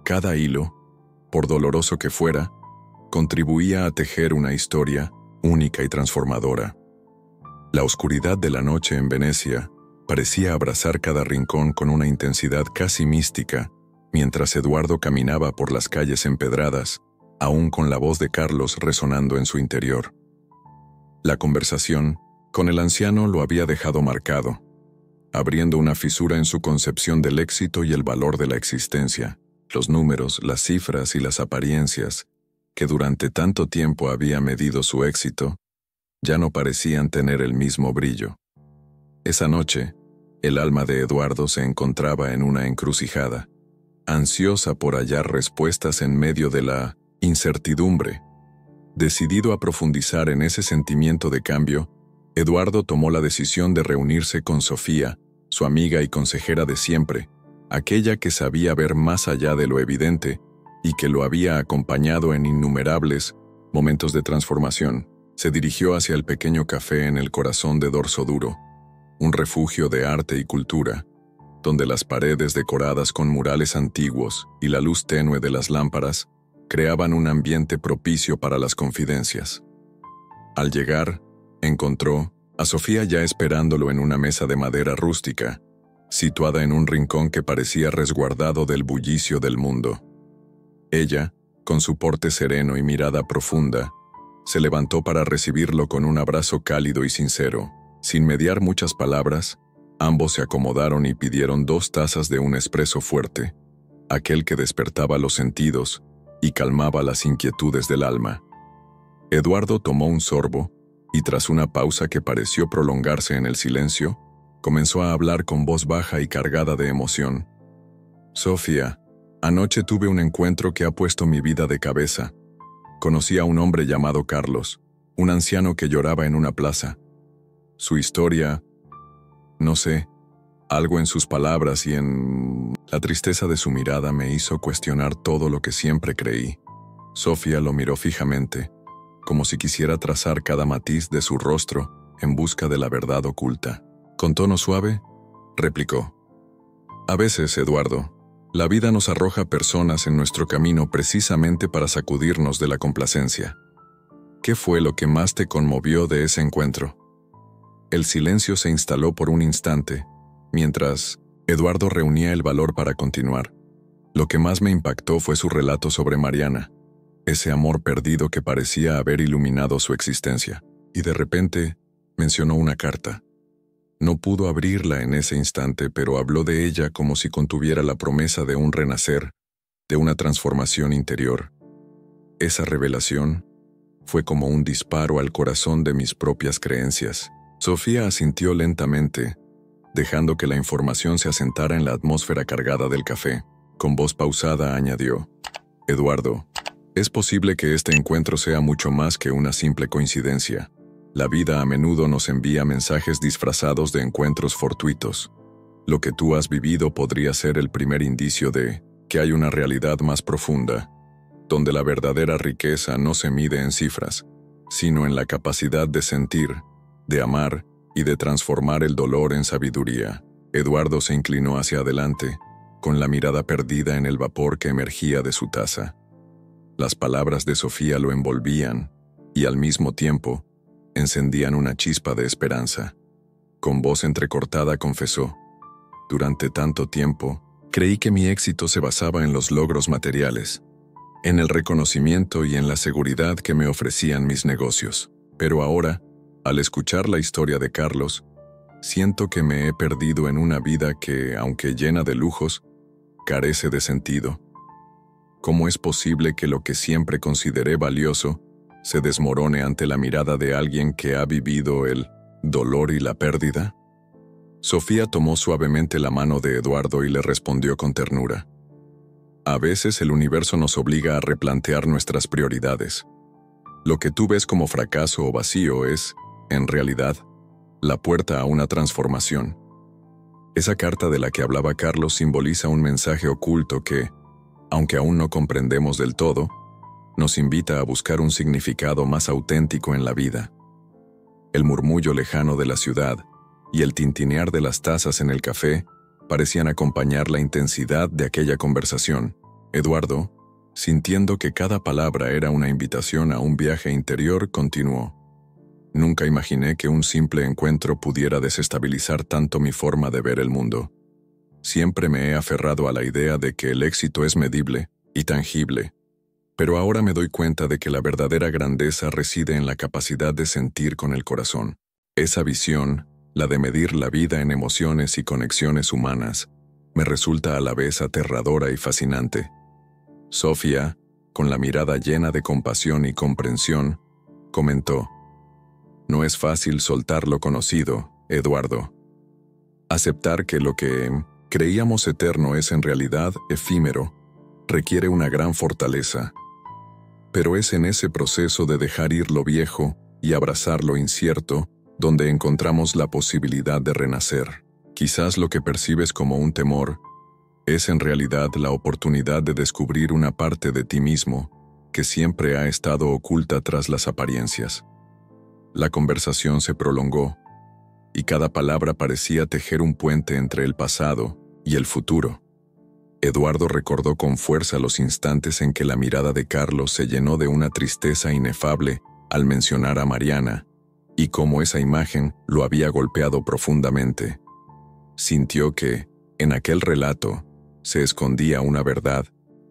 [SPEAKER 1] cada hilo, por doloroso que fuera, contribuía a tejer una historia única y transformadora. La oscuridad de la noche en Venecia parecía abrazar cada rincón con una intensidad casi mística, mientras Eduardo caminaba por las calles empedradas, aún con la voz de Carlos resonando en su interior. La conversación con el anciano lo había dejado marcado, abriendo una fisura en su concepción del éxito y el valor de la existencia. Los números, las cifras y las apariencias, que durante tanto tiempo había medido su éxito, ya no parecían tener el mismo brillo. Esa noche, el alma de Eduardo se encontraba en una encrucijada, ansiosa por hallar respuestas en medio de la incertidumbre. Decidido a profundizar en ese sentimiento de cambio, Eduardo tomó la decisión de reunirse con Sofía, su amiga y consejera de siempre, aquella que sabía ver más allá de lo evidente y que lo había acompañado en innumerables momentos de transformación. Se dirigió hacia el pequeño café en el corazón de Dorso Duro, un refugio de arte y cultura, donde las paredes decoradas con murales antiguos y la luz tenue de las lámparas creaban un ambiente propicio para las confidencias. Al llegar, encontró a Sofía ya esperándolo en una mesa de madera rústica, situada en un rincón que parecía resguardado del bullicio del mundo. Ella, con su porte sereno y mirada profunda, se levantó para recibirlo con un abrazo cálido y sincero. Sin mediar muchas palabras, ambos se acomodaron y pidieron 2 tazas de un espresso fuerte, aquel que despertaba los sentidos y calmaba las inquietudes del alma. Eduardo tomó un sorbo y, tras una pausa que pareció prolongarse en el silencio, comenzó a hablar con voz baja y cargada de emoción. «Sofía, anoche tuve un encuentro que ha puesto mi vida de cabeza. Conocí a un hombre llamado Carlos, un anciano que lloraba en una plaza. Su historia, no sé, algo en sus palabras y en la tristeza de su mirada me hizo cuestionar todo lo que siempre creí». Sofía lo miró fijamente, como si quisiera trazar cada matiz de su rostro en busca de la verdad oculta. Con tono suave, replicó: «A veces, Eduardo, la vida nos arroja personas en nuestro camino precisamente para sacudirnos de la complacencia. ¿Qué fue lo que más te conmovió de ese encuentro?». El silencio se instaló por un instante, mientras Eduardo reunía el valor para continuar. Lo que más me impactó fue su relato sobre Mariana, ese amor perdido que parecía haber iluminado su existencia, y de repente mencionó una carta. No pudo abrirla en ese instante, pero habló de ella como si contuviera la promesa de un renacer, de una transformación interior. Esa revelación fue como un disparo al corazón de mis propias creencias. Sofía asintió lentamente, dejando que la información se asentara en la atmósfera cargada del café. Con voz pausada añadió: «Eduardo, es posible que este encuentro sea mucho más que una simple coincidencia. La vida a menudo nos envía mensajes disfrazados de encuentros fortuitos. Lo que tú has vivido podría ser el primer indicio de que hay una realidad más profunda, donde la verdadera riqueza no se mide en cifras, sino en la capacidad de sentir, de amar y de transformar el dolor en sabiduría». Eduardo se inclinó hacia adelante, con la mirada perdida en el vapor que emergía de su taza. Las palabras de Sofía lo envolvían y, al mismo tiempo, encendían una chispa de esperanza. Con voz entrecortada confesó: «Durante tanto tiempo, creí que mi éxito se basaba en los logros materiales, en el reconocimiento y en la seguridad que me ofrecían mis negocios. Pero ahora, al escuchar la historia de Carlos, siento que me he perdido en una vida que, aunque llena de lujos, carece de sentido. ¿Cómo es posible que lo que siempre consideré valioso se desmorone ante la mirada de alguien que ha vivido el dolor y la pérdida?» Sofía tomó suavemente la mano de Eduardo y le respondió con ternura: «A veces el universo nos obliga a replantear nuestras prioridades. Lo que tú ves como fracaso o vacío es, en realidad, la puerta a una transformación». Esa carta de la que hablaba Carlos simboliza un mensaje oculto que, aunque aún no comprendemos del todo, nos invita a buscar un significado más auténtico en la vida. El murmullo lejano de la ciudad y el tintinear de las tazas en el café parecían acompañar la intensidad de aquella conversación. Eduardo, sintiendo que cada palabra era una invitación a un viaje interior, continuó. Nunca imaginé que un simple encuentro pudiera desestabilizar tanto mi forma de ver el mundo. Siempre me he aferrado a la idea de que el éxito es medible y tangible, pero ahora me doy cuenta de que la verdadera grandeza reside en la capacidad de sentir con el corazón. Esa visión, la de medir la vida en emociones y conexiones humanas, me resulta a la vez aterradora y fascinante. Sofía, con la mirada llena de compasión y comprensión, comentó: «No es fácil soltar lo conocido, Eduardo. Aceptar que lo que creíamos eterno es en realidad efímero requiere una gran fortaleza. Pero es en ese proceso de dejar ir lo viejo y abrazar lo incierto donde encontramos la posibilidad de renacer. Quizás lo que percibes como un temor es en realidad la oportunidad de descubrir una parte de ti mismo que siempre ha estado oculta tras las apariencias». La conversación se prolongó, y cada palabra parecía tejer un puente entre el pasado y el futuro. Eduardo recordó con fuerza los instantes en que la mirada de Carlos se llenó de una tristeza inefable al mencionar a Mariana, y cómo esa imagen lo había golpeado profundamente. Sintió que, en aquel relato, se escondía una verdad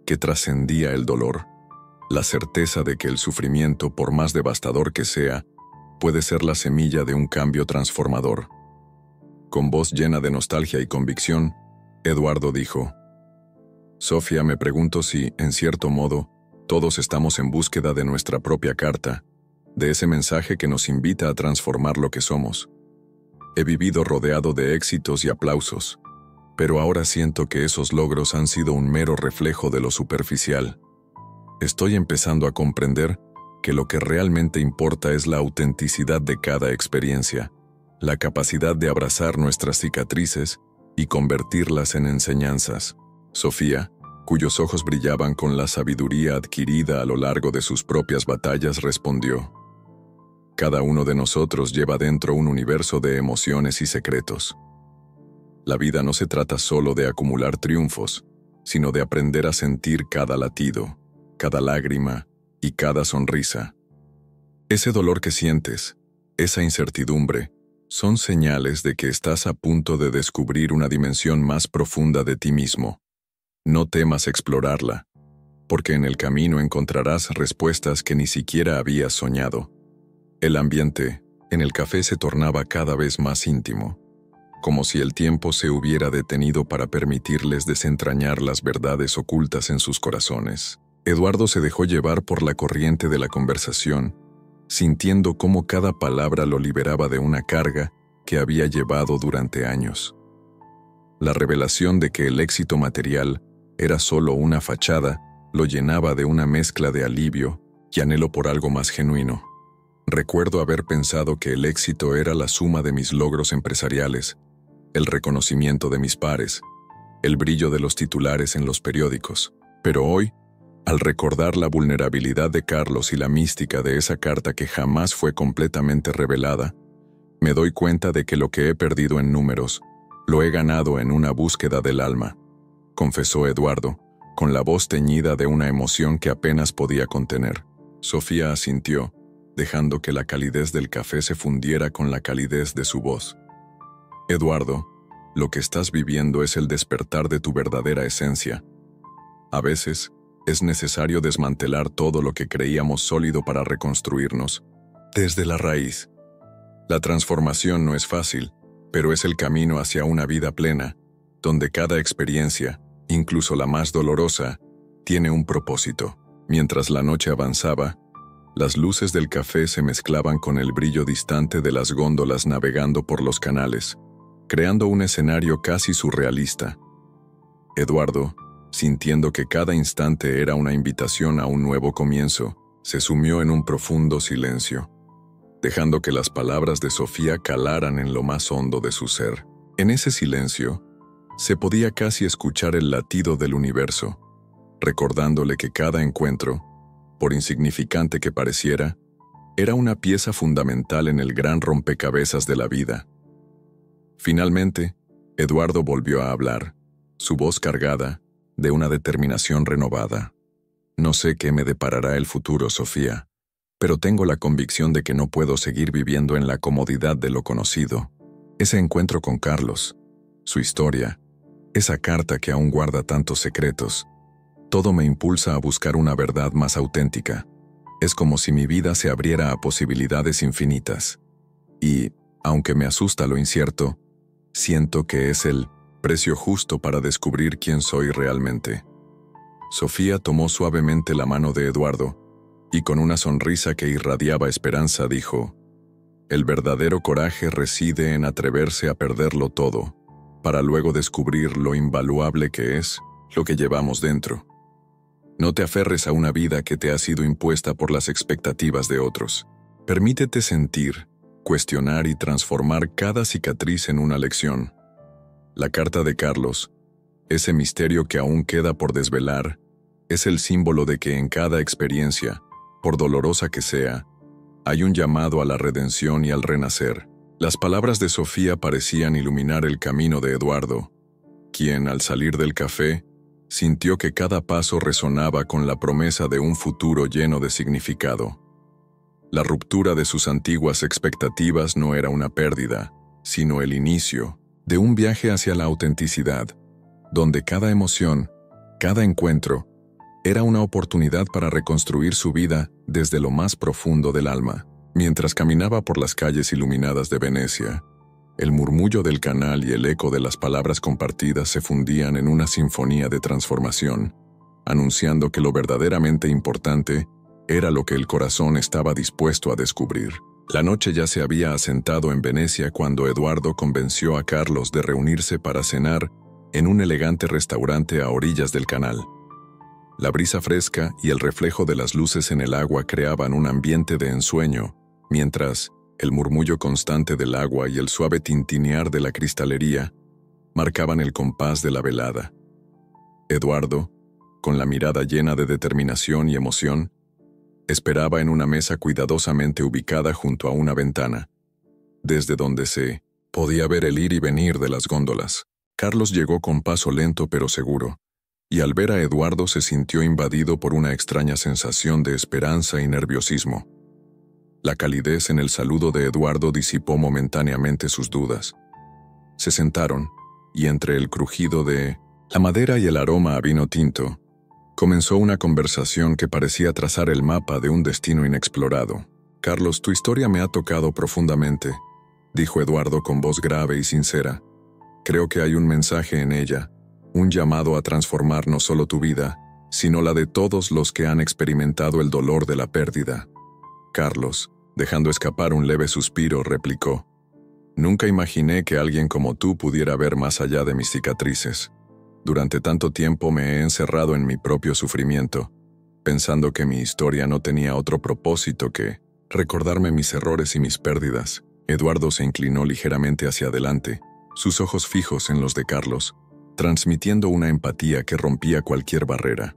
[SPEAKER 1] que trascendía el dolor, la certeza de que el sufrimiento, por más devastador que sea, puede ser la semilla de un cambio transformador. Con voz llena de nostalgia y convicción, Eduardo dijo: «Sofía, me pregunto si, en cierto modo, todos estamos en búsqueda de nuestra propia carta, de ese mensaje que nos invita a transformar lo que somos. He vivido rodeado de éxitos y aplausos, pero ahora siento que esos logros han sido un mero reflejo de lo superficial. Estoy empezando a comprender que lo que realmente importa es la autenticidad de cada experiencia, la capacidad de abrazar nuestras cicatrices y convertirlas en enseñanzas». Sofía, cuyos ojos brillaban con la sabiduría adquirida a lo largo de sus propias batallas, respondió: «Cada uno de nosotros lleva dentro un universo de emociones y secretos. La vida no se trata solo de acumular triunfos, sino de aprender a sentir cada latido, cada lágrima y cada sonrisa. Ese dolor que sientes, esa incertidumbre, son señales de que estás a punto de descubrir una dimensión más profunda de ti mismo. No temas explorarla, porque en el camino encontrarás respuestas que ni siquiera habías soñado». El ambiente en el café se tornaba cada vez más íntimo, como si el tiempo se hubiera detenido para permitirles desentrañar las verdades ocultas en sus corazones. Eduardo se dejó llevar por la corriente de la conversación, sintiendo cómo cada palabra lo liberaba de una carga que había llevado durante años. La revelación de que el éxito material era solo una fachada lo llenaba de una mezcla de alivio y anhelo por algo más genuino. Recuerdo haber pensado que el éxito era la suma de mis logros empresariales, el reconocimiento de mis pares, el brillo de los titulares en los periódicos. Pero hoy, al recordar la vulnerabilidad de Carlos y la mística de esa carta que jamás fue completamente revelada, me doy cuenta de que lo que he perdido en números, lo he ganado en una búsqueda del alma», confesó Eduardo, con la voz teñida de una emoción que apenas podía contener. Sofía asintió, dejando que la calidez del café se fundiera con la calidez de su voz. «Eduardo, lo que estás viviendo es el despertar de tu verdadera esencia. A veces, es necesario desmantelar todo lo que creíamos sólido para reconstruirnos, desde la raíz. La transformación no es fácil, pero es el camino hacia una vida plena, donde cada experiencia, incluso la más dolorosa, tiene un propósito». Mientras la noche avanzaba, las luces del café se mezclaban con el brillo distante de las góndolas navegando por los canales, creando un escenario casi surrealista. Eduardo, sintiendo que cada instante era una invitación a un nuevo comienzo, se sumió en un profundo silencio, dejando que las palabras de Sofía calaran en lo más hondo de su ser. En ese silencio, se podía casi escuchar el latido del universo, recordándole que cada encuentro, por insignificante que pareciera, era una pieza fundamental en el gran rompecabezas de la vida. Finalmente, Eduardo volvió a hablar, su voz cargada de una determinación renovada. No sé qué me deparará el futuro, Sofía, pero tengo la convicción de que no puedo seguir viviendo en la comodidad de lo conocido. Ese encuentro con Carlos, su historia, esa carta que aún guarda tantos secretos, todo me impulsa a buscar una verdad más auténtica. Es como si mi vida se abriera a posibilidades infinitas. Y, aunque me asusta lo incierto, siento que es el precio justo para descubrir quién soy realmente. Sofía tomó suavemente la mano de Eduardo y con una sonrisa que irradiaba esperanza dijo: «El verdadero coraje reside en atreverse a perderlo todo, para luego descubrir lo invaluable que es lo que llevamos dentro. No te aferres a una vida que te ha sido impuesta por las expectativas de otros. Permítete sentir, cuestionar y transformar cada cicatriz en una lección». La carta de Carlos, ese misterio que aún queda por desvelar, es el símbolo de que en cada experiencia, por dolorosa que sea, hay un llamado a la redención y al renacer. Las palabras de Sofía parecían iluminar el camino de Eduardo, quien, al salir del café, sintió que cada paso resonaba con la promesa de un futuro lleno de significado. La ruptura de sus antiguas expectativas no era una pérdida, sino el inicio de un viaje hacia la autenticidad, donde cada emoción, cada encuentro, era una oportunidad para reconstruir su vida desde lo más profundo del alma. Mientras caminaba por las calles iluminadas de Venecia, el murmullo del canal y el eco de las palabras compartidas se fundían en una sinfonía de transformación, anunciando que lo verdaderamente importante era lo que el corazón estaba dispuesto a descubrir. La noche ya se había asentado en Venecia cuando Eduardo convenció a Carlos de reunirse para cenar en un elegante restaurante a orillas del canal. La brisa fresca y el reflejo de las luces en el agua creaban un ambiente de ensueño, mientras el murmullo constante del agua y el suave tintinear de la cristalería marcaban el compás de la velada. Eduardo, con la mirada llena de determinación y emoción, esperaba en una mesa cuidadosamente ubicada junto a una ventana, desde donde se podía ver el ir y venir de las góndolas. Carlos llegó con paso lento pero seguro, y al ver a Eduardo se sintió invadido por una extraña sensación de esperanza y nerviosismo. La calidez en el saludo de Eduardo disipó momentáneamente sus dudas. Se sentaron, y entre el crujido de la madera y el aroma a vino tinto, comenzó una conversación que parecía trazar el mapa de un destino inexplorado. «Carlos, tu historia me ha tocado profundamente», dijo Eduardo con voz grave y sincera. «Creo que hay un mensaje en ella, un llamado a transformar no solo tu vida, sino la de todos los que han experimentado el dolor de la pérdida». Carlos, dejando escapar un leve suspiro, replicó: «Nunca imaginé que alguien como tú pudiera ver más allá de mis cicatrices. Durante tanto tiempo me he encerrado en mi propio sufrimiento, pensando que mi historia no tenía otro propósito que recordarme mis errores y mis pérdidas». Eduardo se inclinó ligeramente hacia adelante, sus ojos fijos en los de Carlos, transmitiendo una empatía que rompía cualquier barrera.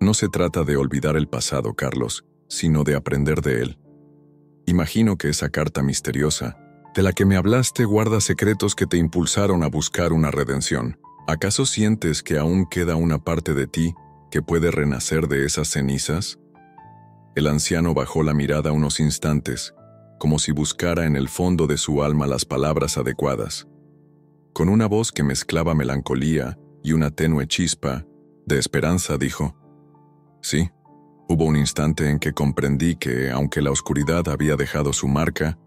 [SPEAKER 1] «No se trata de olvidar el pasado, Carlos, sino de aprender de él. Imagino que esa carta misteriosa, de la que me hablaste, guarda secretos que te impulsaron a buscar una redención. ¿Acaso sientes que aún queda una parte de ti que puede renacer de esas cenizas?» El anciano bajó la mirada unos instantes, como si buscara en el fondo de su alma las palabras adecuadas. Con una voz que mezclaba melancolía y una tenue chispa de esperanza dijo: «Sí». Hubo un instante en que comprendí que, aunque la oscuridad había dejado su marca,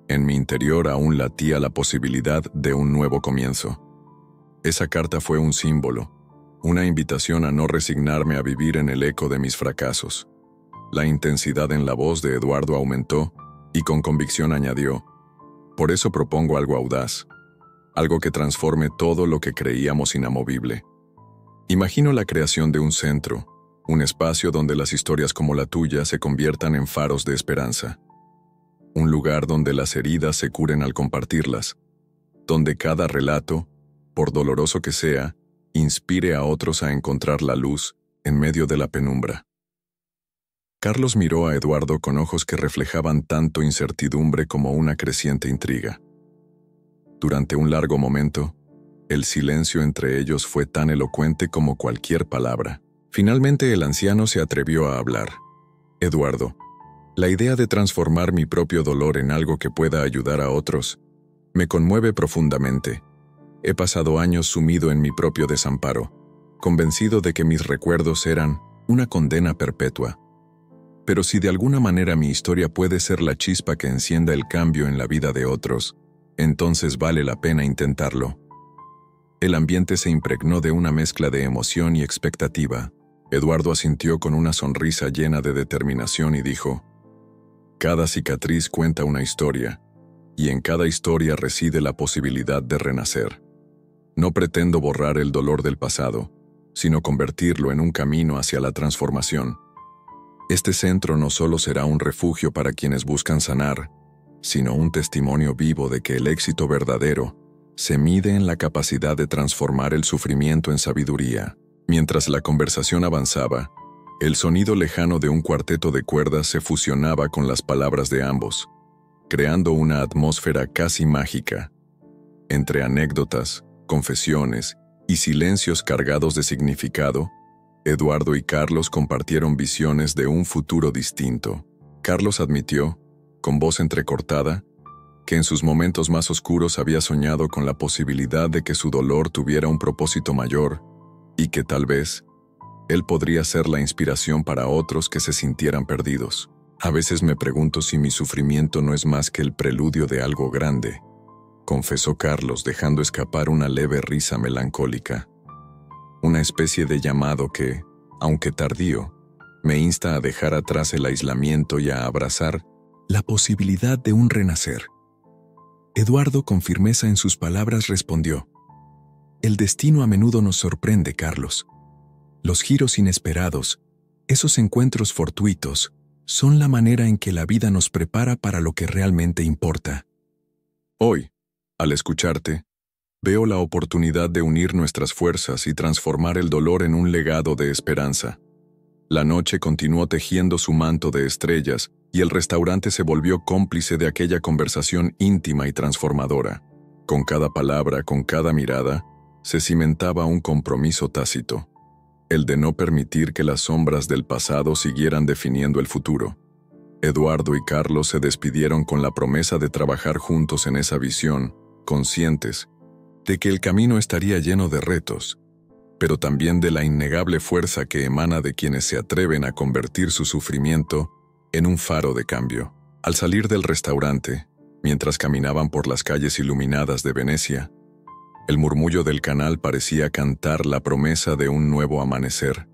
[SPEAKER 1] en mi interior aún latía la posibilidad de un nuevo comienzo. Esa carta fue un símbolo, una invitación a no resignarme a vivir en el eco de mis fracasos. La intensidad en la voz de Eduardo aumentó y con convicción añadió: «Por eso propongo algo audaz, algo que transforme todo lo que creíamos inamovible. Imagino la creación de un centro, un espacio donde las historias como la tuya se conviertan en faros de esperanza. Un lugar donde las heridas se curen al compartirlas, donde cada relato, por doloroso que sea, inspire a otros a encontrar la luz en medio de la penumbra». Carlos miró a Eduardo con ojos que reflejaban tanto incertidumbre como una creciente intriga. Durante un largo momento, el silencio entre ellos fue tan elocuente como cualquier palabra. Finalmente el anciano se atrevió a hablar. Eduardo, la idea de transformar mi propio dolor en algo que pueda ayudar a otros me conmueve profundamente. He pasado años sumido en mi propio desamparo, convencido de que mis recuerdos eran una condena perpetua. Pero si de alguna manera mi historia puede ser la chispa que encienda el cambio en la vida de otros, entonces vale la pena intentarlo. El ambiente se impregnó de una mezcla de emoción y expectativa. Eduardo asintió con una sonrisa llena de determinación y dijo: «Cada cicatriz cuenta una historia, y en cada historia reside la posibilidad de renacer. No pretendo borrar el dolor del pasado, sino convertirlo en un camino hacia la transformación. Este centro no solo será un refugio para quienes buscan sanar, sino un testimonio vivo de que el éxito verdadero se mide en la capacidad de transformar el sufrimiento en sabiduría». Mientras la conversación avanzaba, el sonido lejano de un cuarteto de cuerdas se fusionaba con las palabras de ambos, creando una atmósfera casi mágica. Entre anécdotas, confesiones y silencios cargados de significado, Eduardo y Carlos compartieron visiones de un futuro distinto. Carlos admitió, con voz entrecortada, que en sus momentos más oscuros había soñado con la posibilidad de que su dolor tuviera un propósito mayor y que tal vez él podría ser la inspiración para otros que se sintieran perdidos. «A veces me pregunto si mi sufrimiento no es más que el preludio de algo grande», confesó Carlos, dejando escapar una leve risa melancólica. Una especie de llamado que, aunque tardío, me insta a dejar atrás el aislamiento y a abrazar la posibilidad de un renacer. Eduardo, con firmeza en sus palabras, respondió: «El destino a menudo nos sorprende, Carlos. Los giros inesperados, esos encuentros fortuitos, son la manera en que la vida nos prepara para lo que realmente importa». Hoy, al escucharte, veo la oportunidad de unir nuestras fuerzas y transformar el dolor en un legado de esperanza. La noche continuó tejiendo su manto de estrellas y el restaurante se volvió cómplice de aquella conversación íntima y transformadora. Con cada palabra, con cada mirada, se cimentaba un compromiso tácito, el de no permitir que las sombras del pasado siguieran definiendo el futuro. Eduardo y Carlos se despidieron con la promesa de trabajar juntos en esa visión, conscientes de que el camino estaría lleno de retos, pero también de la innegable fuerza que emana de quienes se atreven a convertir su sufrimiento en un faro de cambio. Al salir del restaurante, mientras caminaban por las calles iluminadas de Venecia, el murmullo del canal parecía cantar la promesa de un nuevo amanecer,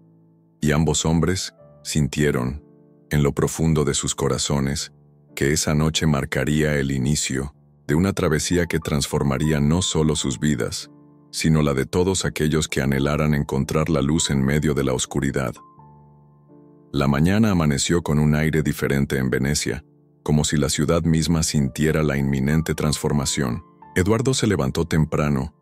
[SPEAKER 1] y ambos hombres sintieron, en lo profundo de sus corazones, que esa noche marcaría el inicio de una travesía que transformaría no solo sus vidas, sino la de todos aquellos que anhelaran encontrar la luz en medio de la oscuridad. La mañana amaneció con un aire diferente en Venecia, como si la ciudad misma sintiera la inminente transformación. Eduardo se levantó temprano,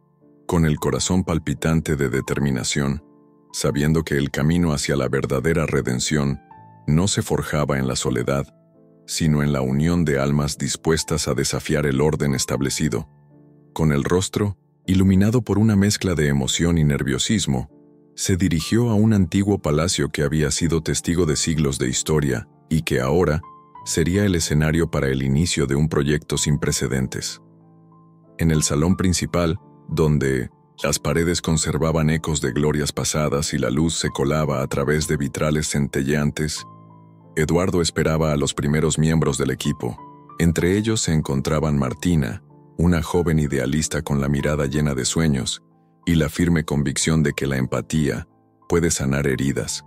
[SPEAKER 1] con el corazón palpitante de determinación, sabiendo que el camino hacia la verdadera redención no se forjaba en la soledad, sino en la unión de almas dispuestas a desafiar el orden establecido. Con el rostro iluminado por una mezcla de emoción y nerviosismo, se dirigió a un antiguo palacio que había sido testigo de siglos de historia y que ahora sería el escenario para el inicio de un proyecto sin precedentes. En el salón principal, donde las paredes conservaban ecos de glorias pasadas y la luz se colaba a través de vitrales centelleantes, Eduardo esperaba a los primeros miembros del equipo. Entre ellos se encontraban Martina, una joven idealista con la mirada llena de sueños y la firme convicción de que la empatía puede sanar heridas.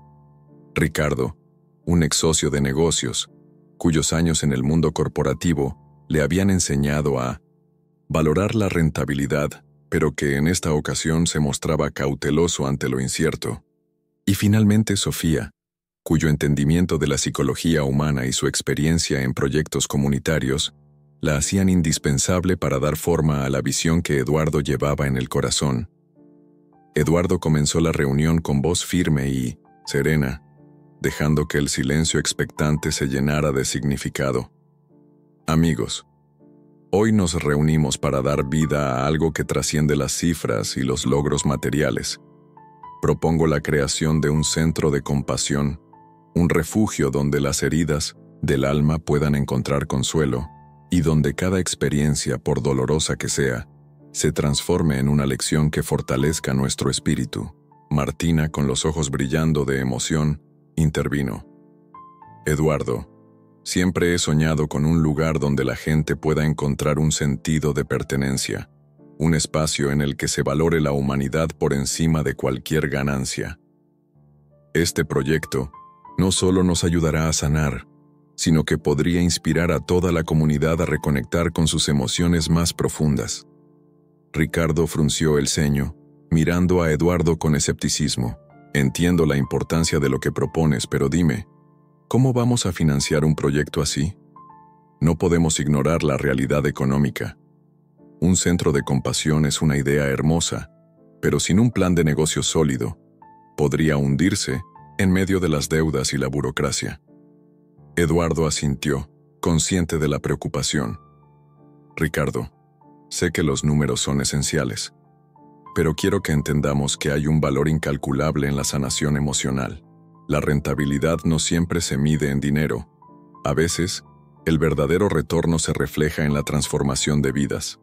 [SPEAKER 1] Ricardo, un ex socio de negocios, cuyos años en el mundo corporativo le habían enseñado a valorar la rentabilidad, pero que en esta ocasión se mostraba cauteloso ante lo incierto. Y finalmente Sofía, cuyo entendimiento de la psicología humana y su experiencia en proyectos comunitarios la hacían indispensable para dar forma a la visión que Eduardo llevaba en el corazón. Eduardo comenzó la reunión con voz firme y serena, dejando que el silencio expectante se llenara de significado. Amigos, Hoy nos reunimos para dar vida a algo que trasciende las cifras y los logros materiales. Propongo la creación de un centro de compasión, un refugio donde las heridas del alma puedan encontrar consuelo y donde cada experiencia, por dolorosa que sea, se transforme en una lección que fortalezca nuestro espíritu. Martina, con los ojos brillando de emoción, intervino. Eduardo, siempre he soñado con un lugar donde la gente pueda encontrar un sentido de pertenencia, un espacio en el que se valore la humanidad por encima de cualquier ganancia. Este proyecto no solo nos ayudará a sanar, sino que podría inspirar a toda la comunidad a reconectar con sus emociones más profundas. Ricardo frunció el ceño, mirando a Eduardo con escepticismo. Entiendo la importancia de lo que propones, pero dime, ¿cómo vamos a financiar un proyecto así? No podemos ignorar la realidad económica. Un centro de compasión es una idea hermosa, pero sin un plan de negocio sólido, podría hundirse en medio de las deudas y la burocracia. Eduardo asintió, consciente de la preocupación. Ricardo, sé que los números son esenciales, pero quiero que entendamos que hay un valor incalculable en la sanación emocional. La rentabilidad no siempre se mide en dinero. A veces, el verdadero retorno se refleja en la transformación de vidas.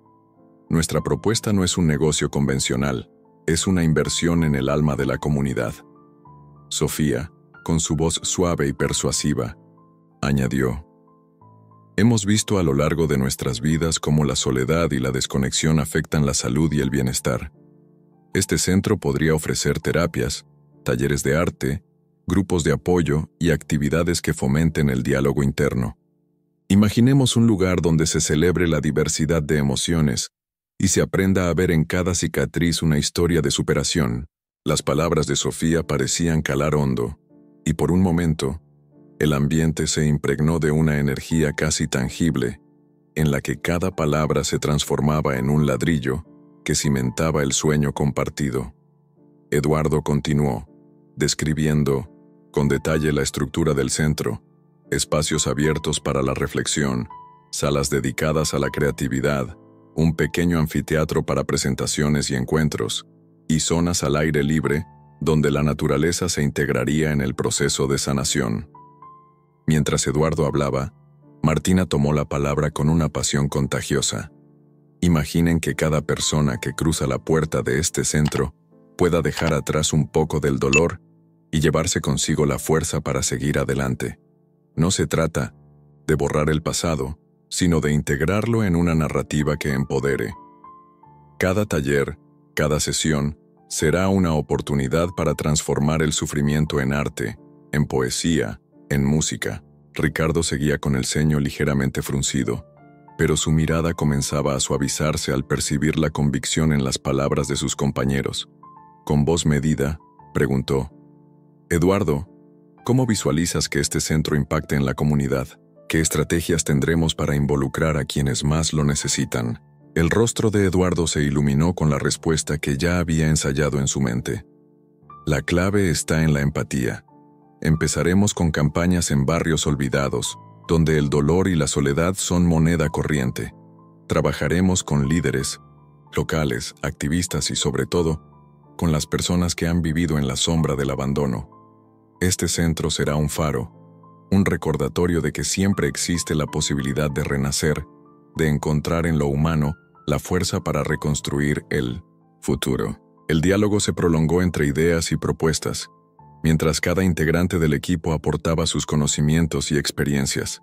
[SPEAKER 1] Nuestra propuesta no es un negocio convencional, es una inversión en el alma de la comunidad. Sofía, con su voz suave y persuasiva, añadió: hemos visto a lo largo de nuestras vidas cómo la soledad y la desconexión afectan la salud y el bienestar. Este centro podría ofrecer terapias, talleres de arte, grupos de apoyo y actividades que fomenten el diálogo interno. Imaginemos un lugar donde se celebre la diversidad de emociones y se aprenda a ver en cada cicatriz una historia de superación. Las palabras de Sofía parecían calar hondo, y por un momento, el ambiente se impregnó de una energía casi tangible, en la que cada palabra se transformaba en un ladrillo que cimentaba el sueño compartido. Eduardo continuó, describiendo con detalle la estructura del centro, espacios abiertos para la reflexión, salas dedicadas a la creatividad, un pequeño anfiteatro para presentaciones y encuentros, y zonas al aire libre donde la naturaleza se integraría en el proceso de sanación. Mientras Eduardo hablaba, Martina tomó la palabra con una pasión contagiosa. Imaginen que cada persona que cruza la puerta de este centro pueda dejar atrás un poco del dolor y llevarse consigo la fuerza para seguir adelante. No se trata de borrar el pasado, sino de integrarlo en una narrativa que empodere. Cada taller, cada sesión, será una oportunidad para transformar el sufrimiento en arte, en poesía, en música. Ricardo seguía con el ceño ligeramente fruncido, pero su mirada comenzaba a suavizarse al percibir la convicción en las palabras de sus compañeros. Con voz medida, preguntó: Eduardo, ¿cómo visualizas que este centro impacte en la comunidad? ¿Qué estrategias tendremos para involucrar a quienes más lo necesitan? El rostro de Eduardo se iluminó con la respuesta que ya había ensayado en su mente. La clave está en la empatía. Empezaremos con campañas en barrios olvidados, donde el dolor y la soledad son moneda corriente. Trabajaremos con líderes locales, activistas y, sobre todo, con las personas que han vivido en la sombra del abandono. Este centro será un faro, un recordatorio de que siempre existe la posibilidad de renacer, de encontrar en lo humano la fuerza para reconstruir el futuro. El diálogo se prolongó entre ideas y propuestas, mientras cada integrante del equipo aportaba sus conocimientos y experiencias.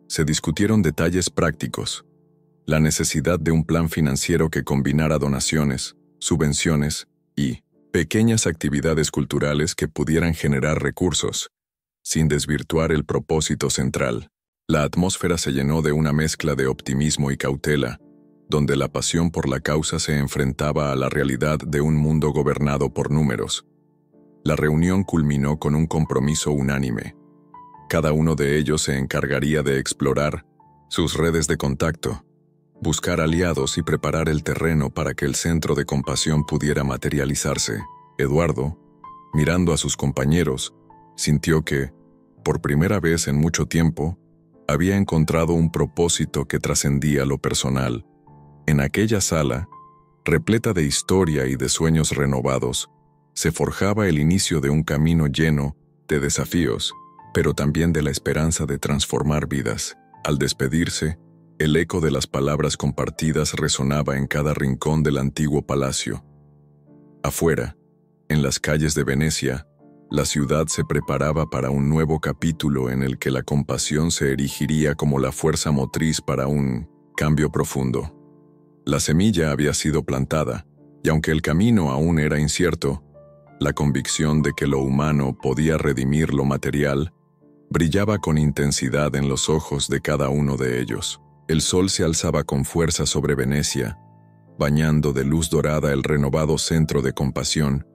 [SPEAKER 1] Se discutieron detalles prácticos, la necesidad de un plan financiero que combinara donaciones, subvenciones y pequeñas actividades culturales que pudieran generar recursos, sin desvirtuar el propósito central. La atmósfera se llenó de una mezcla de optimismo y cautela, donde la pasión por la causa se enfrentaba a la realidad de un mundo gobernado por números. La reunión culminó con un compromiso unánime. Cada uno de ellos se encargaría de explorar sus redes de contacto, buscar aliados y preparar el terreno para que el centro de compasión pudiera materializarse. Eduardo, mirando a sus compañeros, sintió que, por primera vez en mucho tiempo, Había encontrado un propósito que trascendía lo personal. En aquella sala, repleta de historia y de sueños renovados, se forjaba el inicio de un camino lleno de desafíos, pero también de la esperanza de transformar vidas. Al despedirse, el eco de las palabras compartidas resonaba en cada rincón del antiguo palacio. Afuera, en las calles de Venecia, la ciudad se preparaba para un nuevo capítulo en el que la compasión se erigiría como la fuerza motriz para un cambio profundo. La semilla había sido plantada, y aunque el camino aún era incierto, la convicción de que lo humano podía redimir lo material brillaba con intensidad en los ojos de cada uno de ellos. El sol se alzaba con fuerza sobre Venecia, bañando de luz dorada el renovado centro de compasión,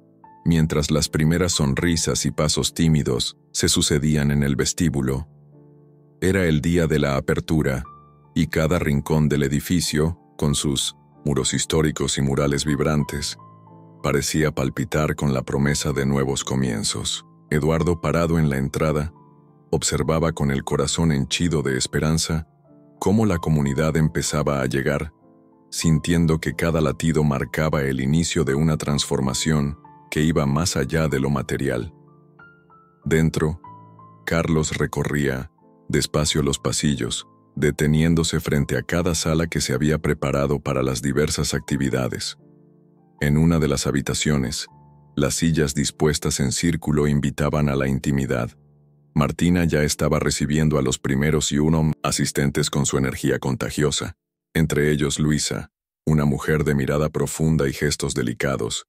[SPEAKER 1] mientras las primeras sonrisas y pasos tímidos se sucedían en el vestíbulo. Era el día de la apertura, y cada rincón del edificio, con sus muros históricos y murales vibrantes, parecía palpitar con la promesa de nuevos comienzos. Eduardo, parado en la entrada, observaba con el corazón henchido de esperanza cómo la comunidad empezaba a llegar, sintiendo que cada latido marcaba el inicio de una transformación que iba más allá de lo material. Dentro, Carlos recorría despacio los pasillos, deteniéndose frente a cada sala que se había preparado para las diversas actividades. En una de las habitaciones, las sillas dispuestas en círculo invitaban a la intimidad. Martina ya estaba recibiendo a los primeros y uno asistentes con su energía contagiosa, entre ellos Luisa, una mujer de mirada profunda y gestos delicados,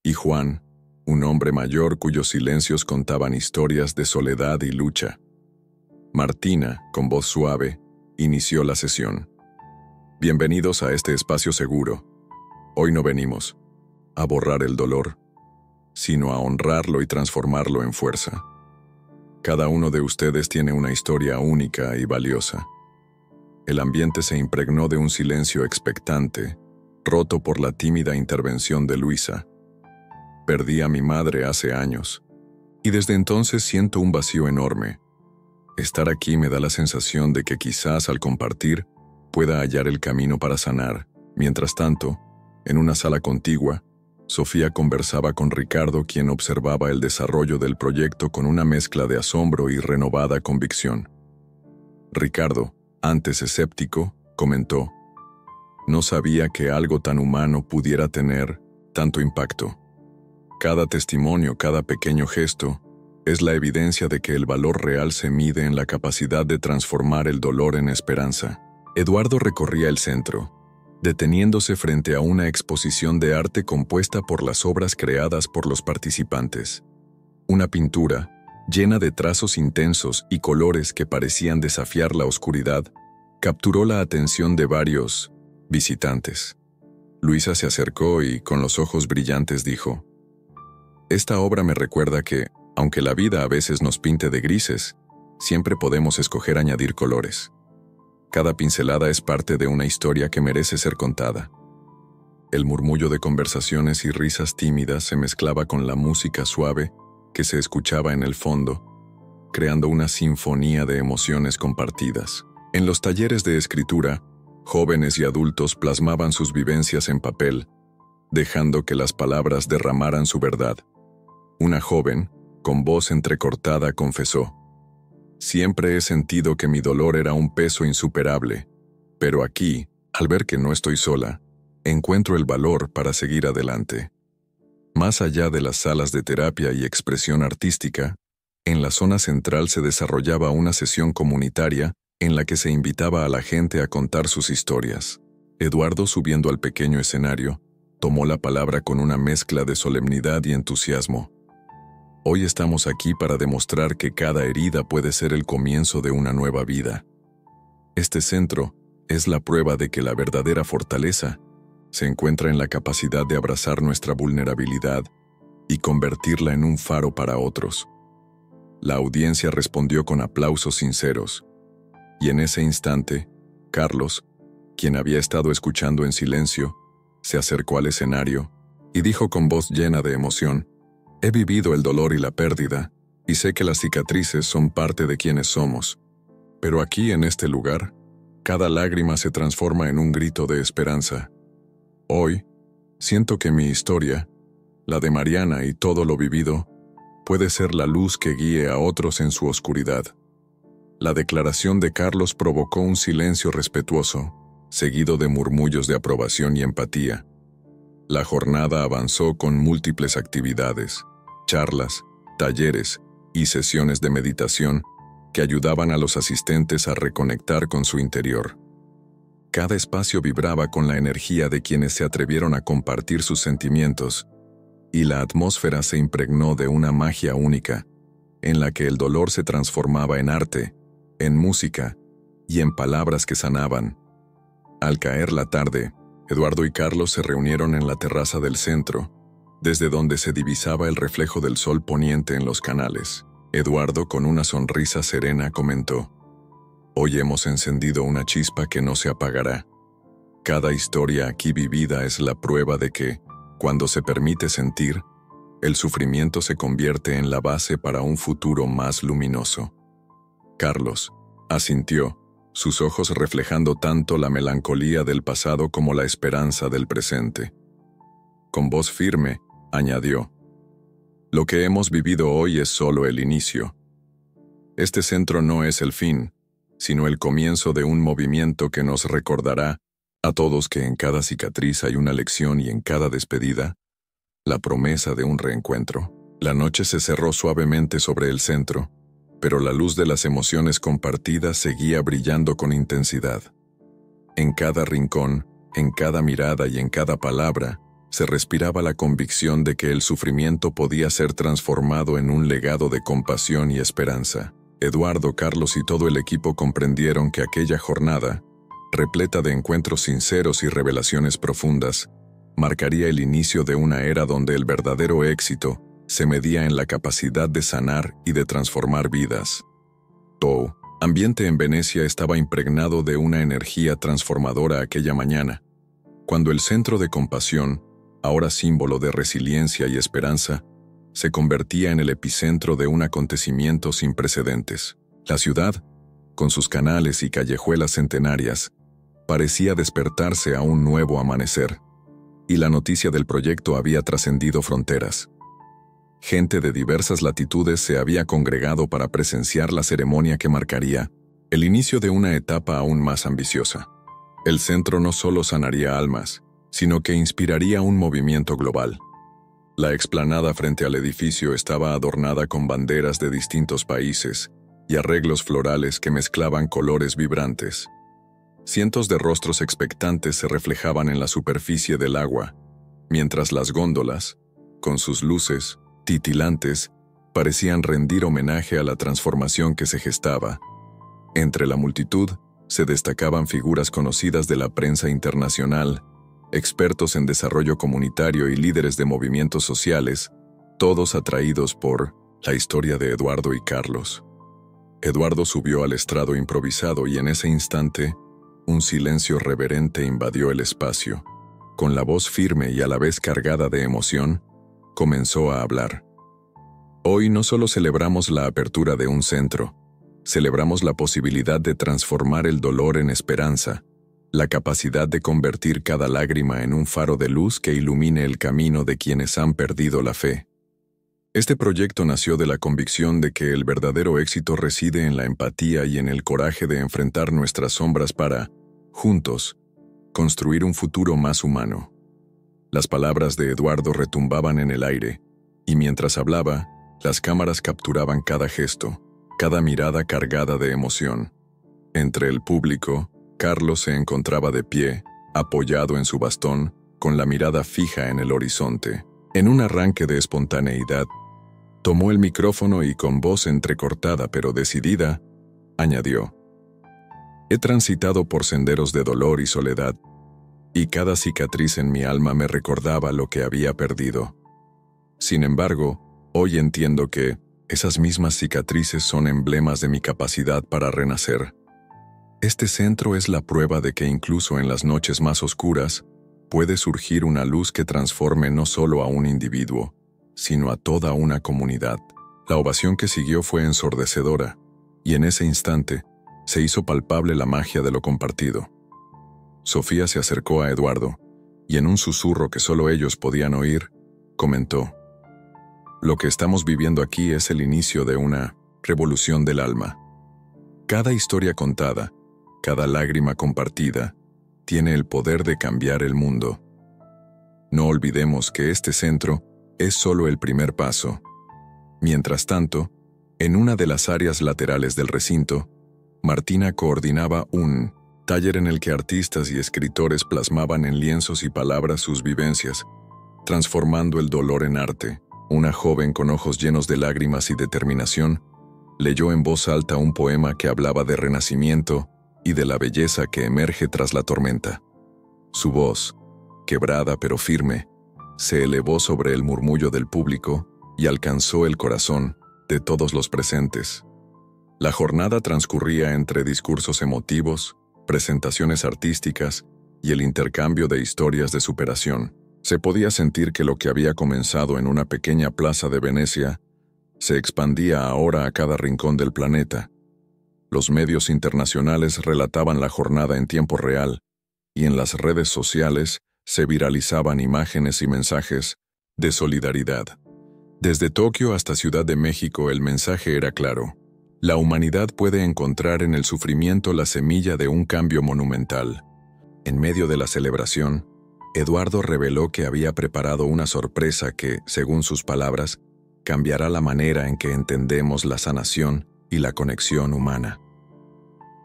[SPEAKER 1] y Juan, un hombre mayor cuyos silencios contaban historias de soledad y lucha. Martina, con voz suave, inició la sesión. Bienvenidos a este espacio seguro. Hoy no venimos a borrar el dolor, sino a honrarlo y transformarlo en fuerza. Cada uno de ustedes tiene una historia única y valiosa. El ambiente se impregnó de un silencio expectante, roto por la tímida intervención de Luisa. Perdí a mi madre hace años, y desde entonces siento un vacío enorme. Estar aquí me da la sensación de que quizás al compartir pueda hallar el camino para sanar. Mientras tanto, en una sala contigua, Sofía conversaba con Ricardo, quien observaba el desarrollo del proyecto con una mezcla de asombro y renovada convicción. Ricardo, antes escéptico, comentó: «No sabía que algo tan humano pudiera tener tanto impacto. Cada testimonio, cada pequeño gesto, es la evidencia de que el valor real se mide en la capacidad de transformar el dolor en esperanza». Eduardo recorría el centro, deteniéndose frente a una exposición de arte compuesta por las obras creadas por los participantes. Una pintura, llena de trazos intensos y colores que parecían desafiar la oscuridad, capturó la atención de varios visitantes. Luisa se acercó y, con los ojos brillantes, dijo: «Esta obra me recuerda que, aunque la vida a veces nos pinte de grises, siempre podemos escoger añadir colores. Cada pincelada es parte de una historia que merece ser contada». El murmullo de conversaciones y risas tímidas se mezclaba con la música suave que se escuchaba en el fondo, creando una sinfonía de emociones compartidas. En los talleres de escritura, jóvenes y adultos plasmaban sus vivencias en papel, dejando que las palabras derramaran su verdad. Una joven, con voz entrecortada, confesó: «Siempre he sentido que mi dolor era un peso insuperable, pero aquí, al ver que no estoy sola, encuentro el valor para seguir adelante». Más allá de las salas de terapia y expresión artística, en la zona central se desarrollaba una sesión comunitaria en la que se invitaba a la gente a contar sus historias. Eduardo, subiendo al pequeño escenario, tomó la palabra con una mezcla de solemnidad y entusiasmo. «Hoy estamos aquí para demostrar que cada herida puede ser el comienzo de una nueva vida. Este centro es la prueba de que la verdadera fortaleza se encuentra en la capacidad de abrazar nuestra vulnerabilidad y convertirla en un faro para otros». La audiencia respondió con aplausos sinceros, y en ese instante, Carlos, quien había estado escuchando en silencio, se acercó al escenario y dijo con voz llena de emoción: «He vivido el dolor y la pérdida, y sé que las cicatrices son parte de quienes somos. Pero aquí, en este lugar, cada lágrima se transforma en un grito de esperanza. Hoy, siento que mi historia, la de Mariana y todo lo vivido, puede ser la luz que guíe a otros en su oscuridad. La declaración de Carlos provocó un silencio respetuoso, seguido de murmullos de aprobación y empatía. La jornada avanzó con múltiples actividades, charlas, talleres y sesiones de meditación que ayudaban a los asistentes a reconectar con su interior. Cada espacio vibraba con la energía de quienes se atrevieron a compartir sus sentimientos, y la atmósfera se impregnó de una magia única, en la que el dolor se transformaba en arte, en música y en palabras que sanaban. Al caer la tarde, Eduardo y Carlos se reunieron en la terraza del centro, desde donde se divisaba el reflejo del sol poniente en los canales. Eduardo, con una sonrisa serena, comentó: «Hoy hemos encendido una chispa que no se apagará. Cada historia aquí vivida es la prueba de que, cuando se permite sentir, el sufrimiento se convierte en la base para un futuro más luminoso». Carlos asintió, sus ojos reflejando tanto la melancolía del pasado como la esperanza del presente. Con voz firme, añadió: «Lo que hemos vivido hoy es solo el inicio. Este centro no es el fin, sino el comienzo de un movimiento que nos recordará a todos que en cada cicatriz hay una lección y en cada despedida, la promesa de un reencuentro». La noche se cerró suavemente sobre el centro, pero la luz de las emociones compartidas seguía brillando con intensidad. En cada rincón, en cada mirada y en cada palabra, se respiraba la convicción de que el sufrimiento podía ser transformado en un legado de compasión y esperanza. Eduardo, Carlos y todo el equipo comprendieron que aquella jornada, repleta de encuentros sinceros y revelaciones profundas, marcaría el inicio de una era donde el verdadero éxito se medía en la capacidad de sanar y de transformar vidas. Todo ambiente en Venecia estaba impregnado de una energía transformadora aquella mañana, cuando el centro de compasión, ahora símbolo de resiliencia y esperanza, se convertía en el epicentro de un acontecimiento sin precedentes. La ciudad, con sus canales y callejuelas centenarias, parecía despertarse a un nuevo amanecer, y la noticia del proyecto había trascendido fronteras. Gente de diversas latitudes se había congregado para presenciar la ceremonia que marcaría el inicio de una etapa aún más ambiciosa. El centro no solo sanaría almas, sino que inspiraría un movimiento global. La explanada frente al edificio estaba adornada con banderas de distintos países y arreglos florales que mezclaban colores vibrantes. Cientos de rostros expectantes se reflejaban en la superficie del agua, mientras las góndolas, con sus luces titilantes, parecían rendir homenaje a la transformación que se gestaba. Entre la multitud se destacaban figuras conocidas de la prensa internacional, expertos en desarrollo comunitario y líderes de movimientos sociales, todos atraídos por la historia de Eduardo y Carlos. Eduardo subió al estrado improvisado y en ese instante, un silencio reverente invadió el espacio. Con la voz firme y a la vez cargada de emoción, comenzó a hablar. Hoy no solo celebramos la apertura de un centro, celebramos la posibilidad de transformar el dolor en esperanza, la capacidad de convertir cada lágrima en un faro de luz que ilumine el camino de quienes han perdido la fe. Este proyecto nació de la convicción de que el verdadero éxito reside en la empatía y en el coraje de enfrentar nuestras sombras para, juntos, construir un futuro más humano. Las palabras de Eduardo retumbaban en el aire, y mientras hablaba, las cámaras capturaban cada gesto, cada mirada cargada de emoción. Entre el público, Carlos se encontraba de pie, apoyado en su bastón, con la mirada fija en el horizonte. En un arranque de espontaneidad, tomó el micrófono y con voz entrecortada pero decidida, añadió: «He transitado por senderos de dolor y soledad, y cada cicatriz en mi alma me recordaba lo que había perdido. Sin embargo, hoy entiendo que esas mismas cicatrices son emblemas de mi capacidad para renacer. Este centro es la prueba de que incluso en las noches más oscuras puede surgir una luz que transforme no solo a un individuo, sino a toda una comunidad». La ovación que siguió fue ensordecedora, y en ese instante, Se hizo palpable la magia de lo compartido. Sofía se acercó a Eduardo y en un susurro que solo ellos podían oír, comentó: «Lo que estamos viviendo aquí es el inicio de una revolución del alma. Cada historia contada, cada lágrima compartida, tiene el poder de cambiar el mundo. No olvidemos que este centro es solo el primer paso». Mientras tanto, en una de las áreas laterales del recinto, Martina coordinaba un taller en el que artistas y escritores plasmaban en lienzos y palabras sus vivencias, transformando el dolor en arte. Una joven con ojos llenos de lágrimas y determinación leyó en voz alta un poema que hablaba de renacimiento y de la belleza que emerge tras la tormenta. Su voz, quebrada pero firme, se elevó sobre el murmullo del público y alcanzó el corazón de todos los presentes. La jornada transcurría entre discursos emotivos, presentaciones artísticas y el intercambio de historias de superación. Se podía sentir que lo que había comenzado en una pequeña plaza de Venecia se expandía ahora a cada rincón del planeta. Los medios internacionales relataban la jornada en tiempo real y en las redes sociales se viralizaban imágenes y mensajes de solidaridad. Desde Tokio hasta Ciudad de México el mensaje era claro: la humanidad puede encontrar en el sufrimiento la semilla de un cambio monumental. En medio de la celebración, Eduardo reveló que había preparado una sorpresa que, según sus palabras, cambiará la manera en que entendemos la sanación y la conexión humana.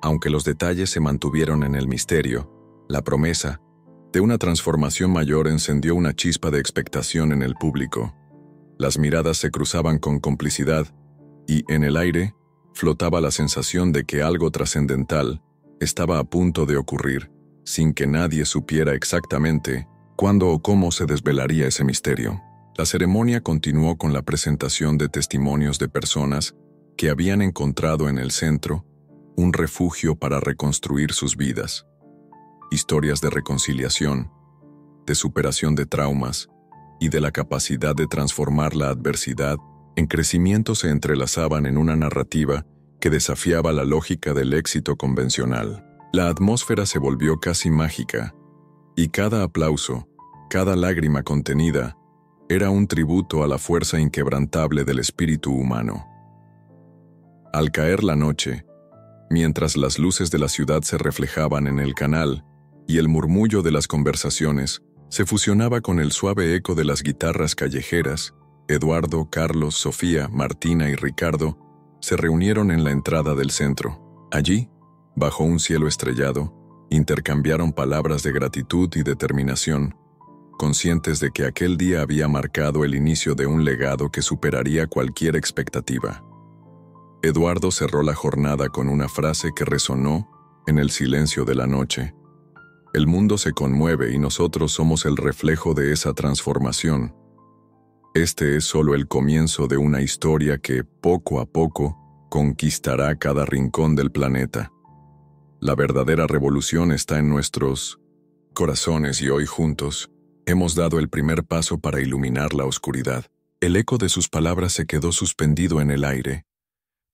[SPEAKER 1] Aunque los detalles se mantuvieron en el misterio, la promesa de una transformación mayor encendió una chispa de expectación en el público. Las miradas se cruzaban con complicidad y, en el aire, flotaba la sensación de que algo trascendental estaba a punto de ocurrir, sin que nadie supiera exactamente cuándo o cómo se desvelaría ese misterio. La ceremonia continuó con la presentación de testimonios de personas que habían encontrado en el centro un refugio para reconstruir sus vidas. Historias de reconciliación, de superación de traumas y de la capacidad de transformar la adversidad en crecimiento se entrelazaban en una narrativa que desafiaba la lógica del éxito convencional. La atmósfera se volvió casi mágica, y cada aplauso, cada lágrima contenida, era un tributo a la fuerza inquebrantable del espíritu humano. Al caer la noche, mientras las luces de la ciudad se reflejaban en el canal y el murmullo de las conversaciones se fusionaba con el suave eco de las guitarras callejeras, Eduardo, Carlos, Sofía, Martina y Ricardo se reunieron en la entrada del centro. Allí, bajo un cielo estrellado, intercambiaron palabras de gratitud y determinación, conscientes de que aquel día había marcado el inicio de un legado que superaría cualquier expectativa. Eduardo cerró la jornada con una frase que resonó en el silencio de la noche: «El mundo se conmueve y nosotros somos el reflejo de esa transformación. Este es solo el comienzo de una historia que, poco a poco, conquistará cada rincón del planeta. La verdadera revolución está en nuestros corazones y hoy juntos hemos dado el primer paso para iluminar la oscuridad». El eco de sus palabras se quedó suspendido en el aire,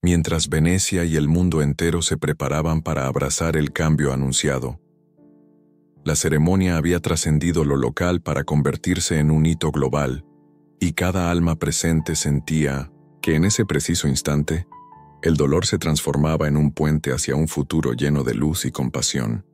[SPEAKER 1] mientras Venecia y el mundo entero se preparaban para abrazar el cambio anunciado. La ceremonia había trascendido lo local para convertirse en un hito global, y cada alma presente sentía que en ese preciso instante, el dolor se transformaba en un puente hacia un futuro lleno de luz y compasión.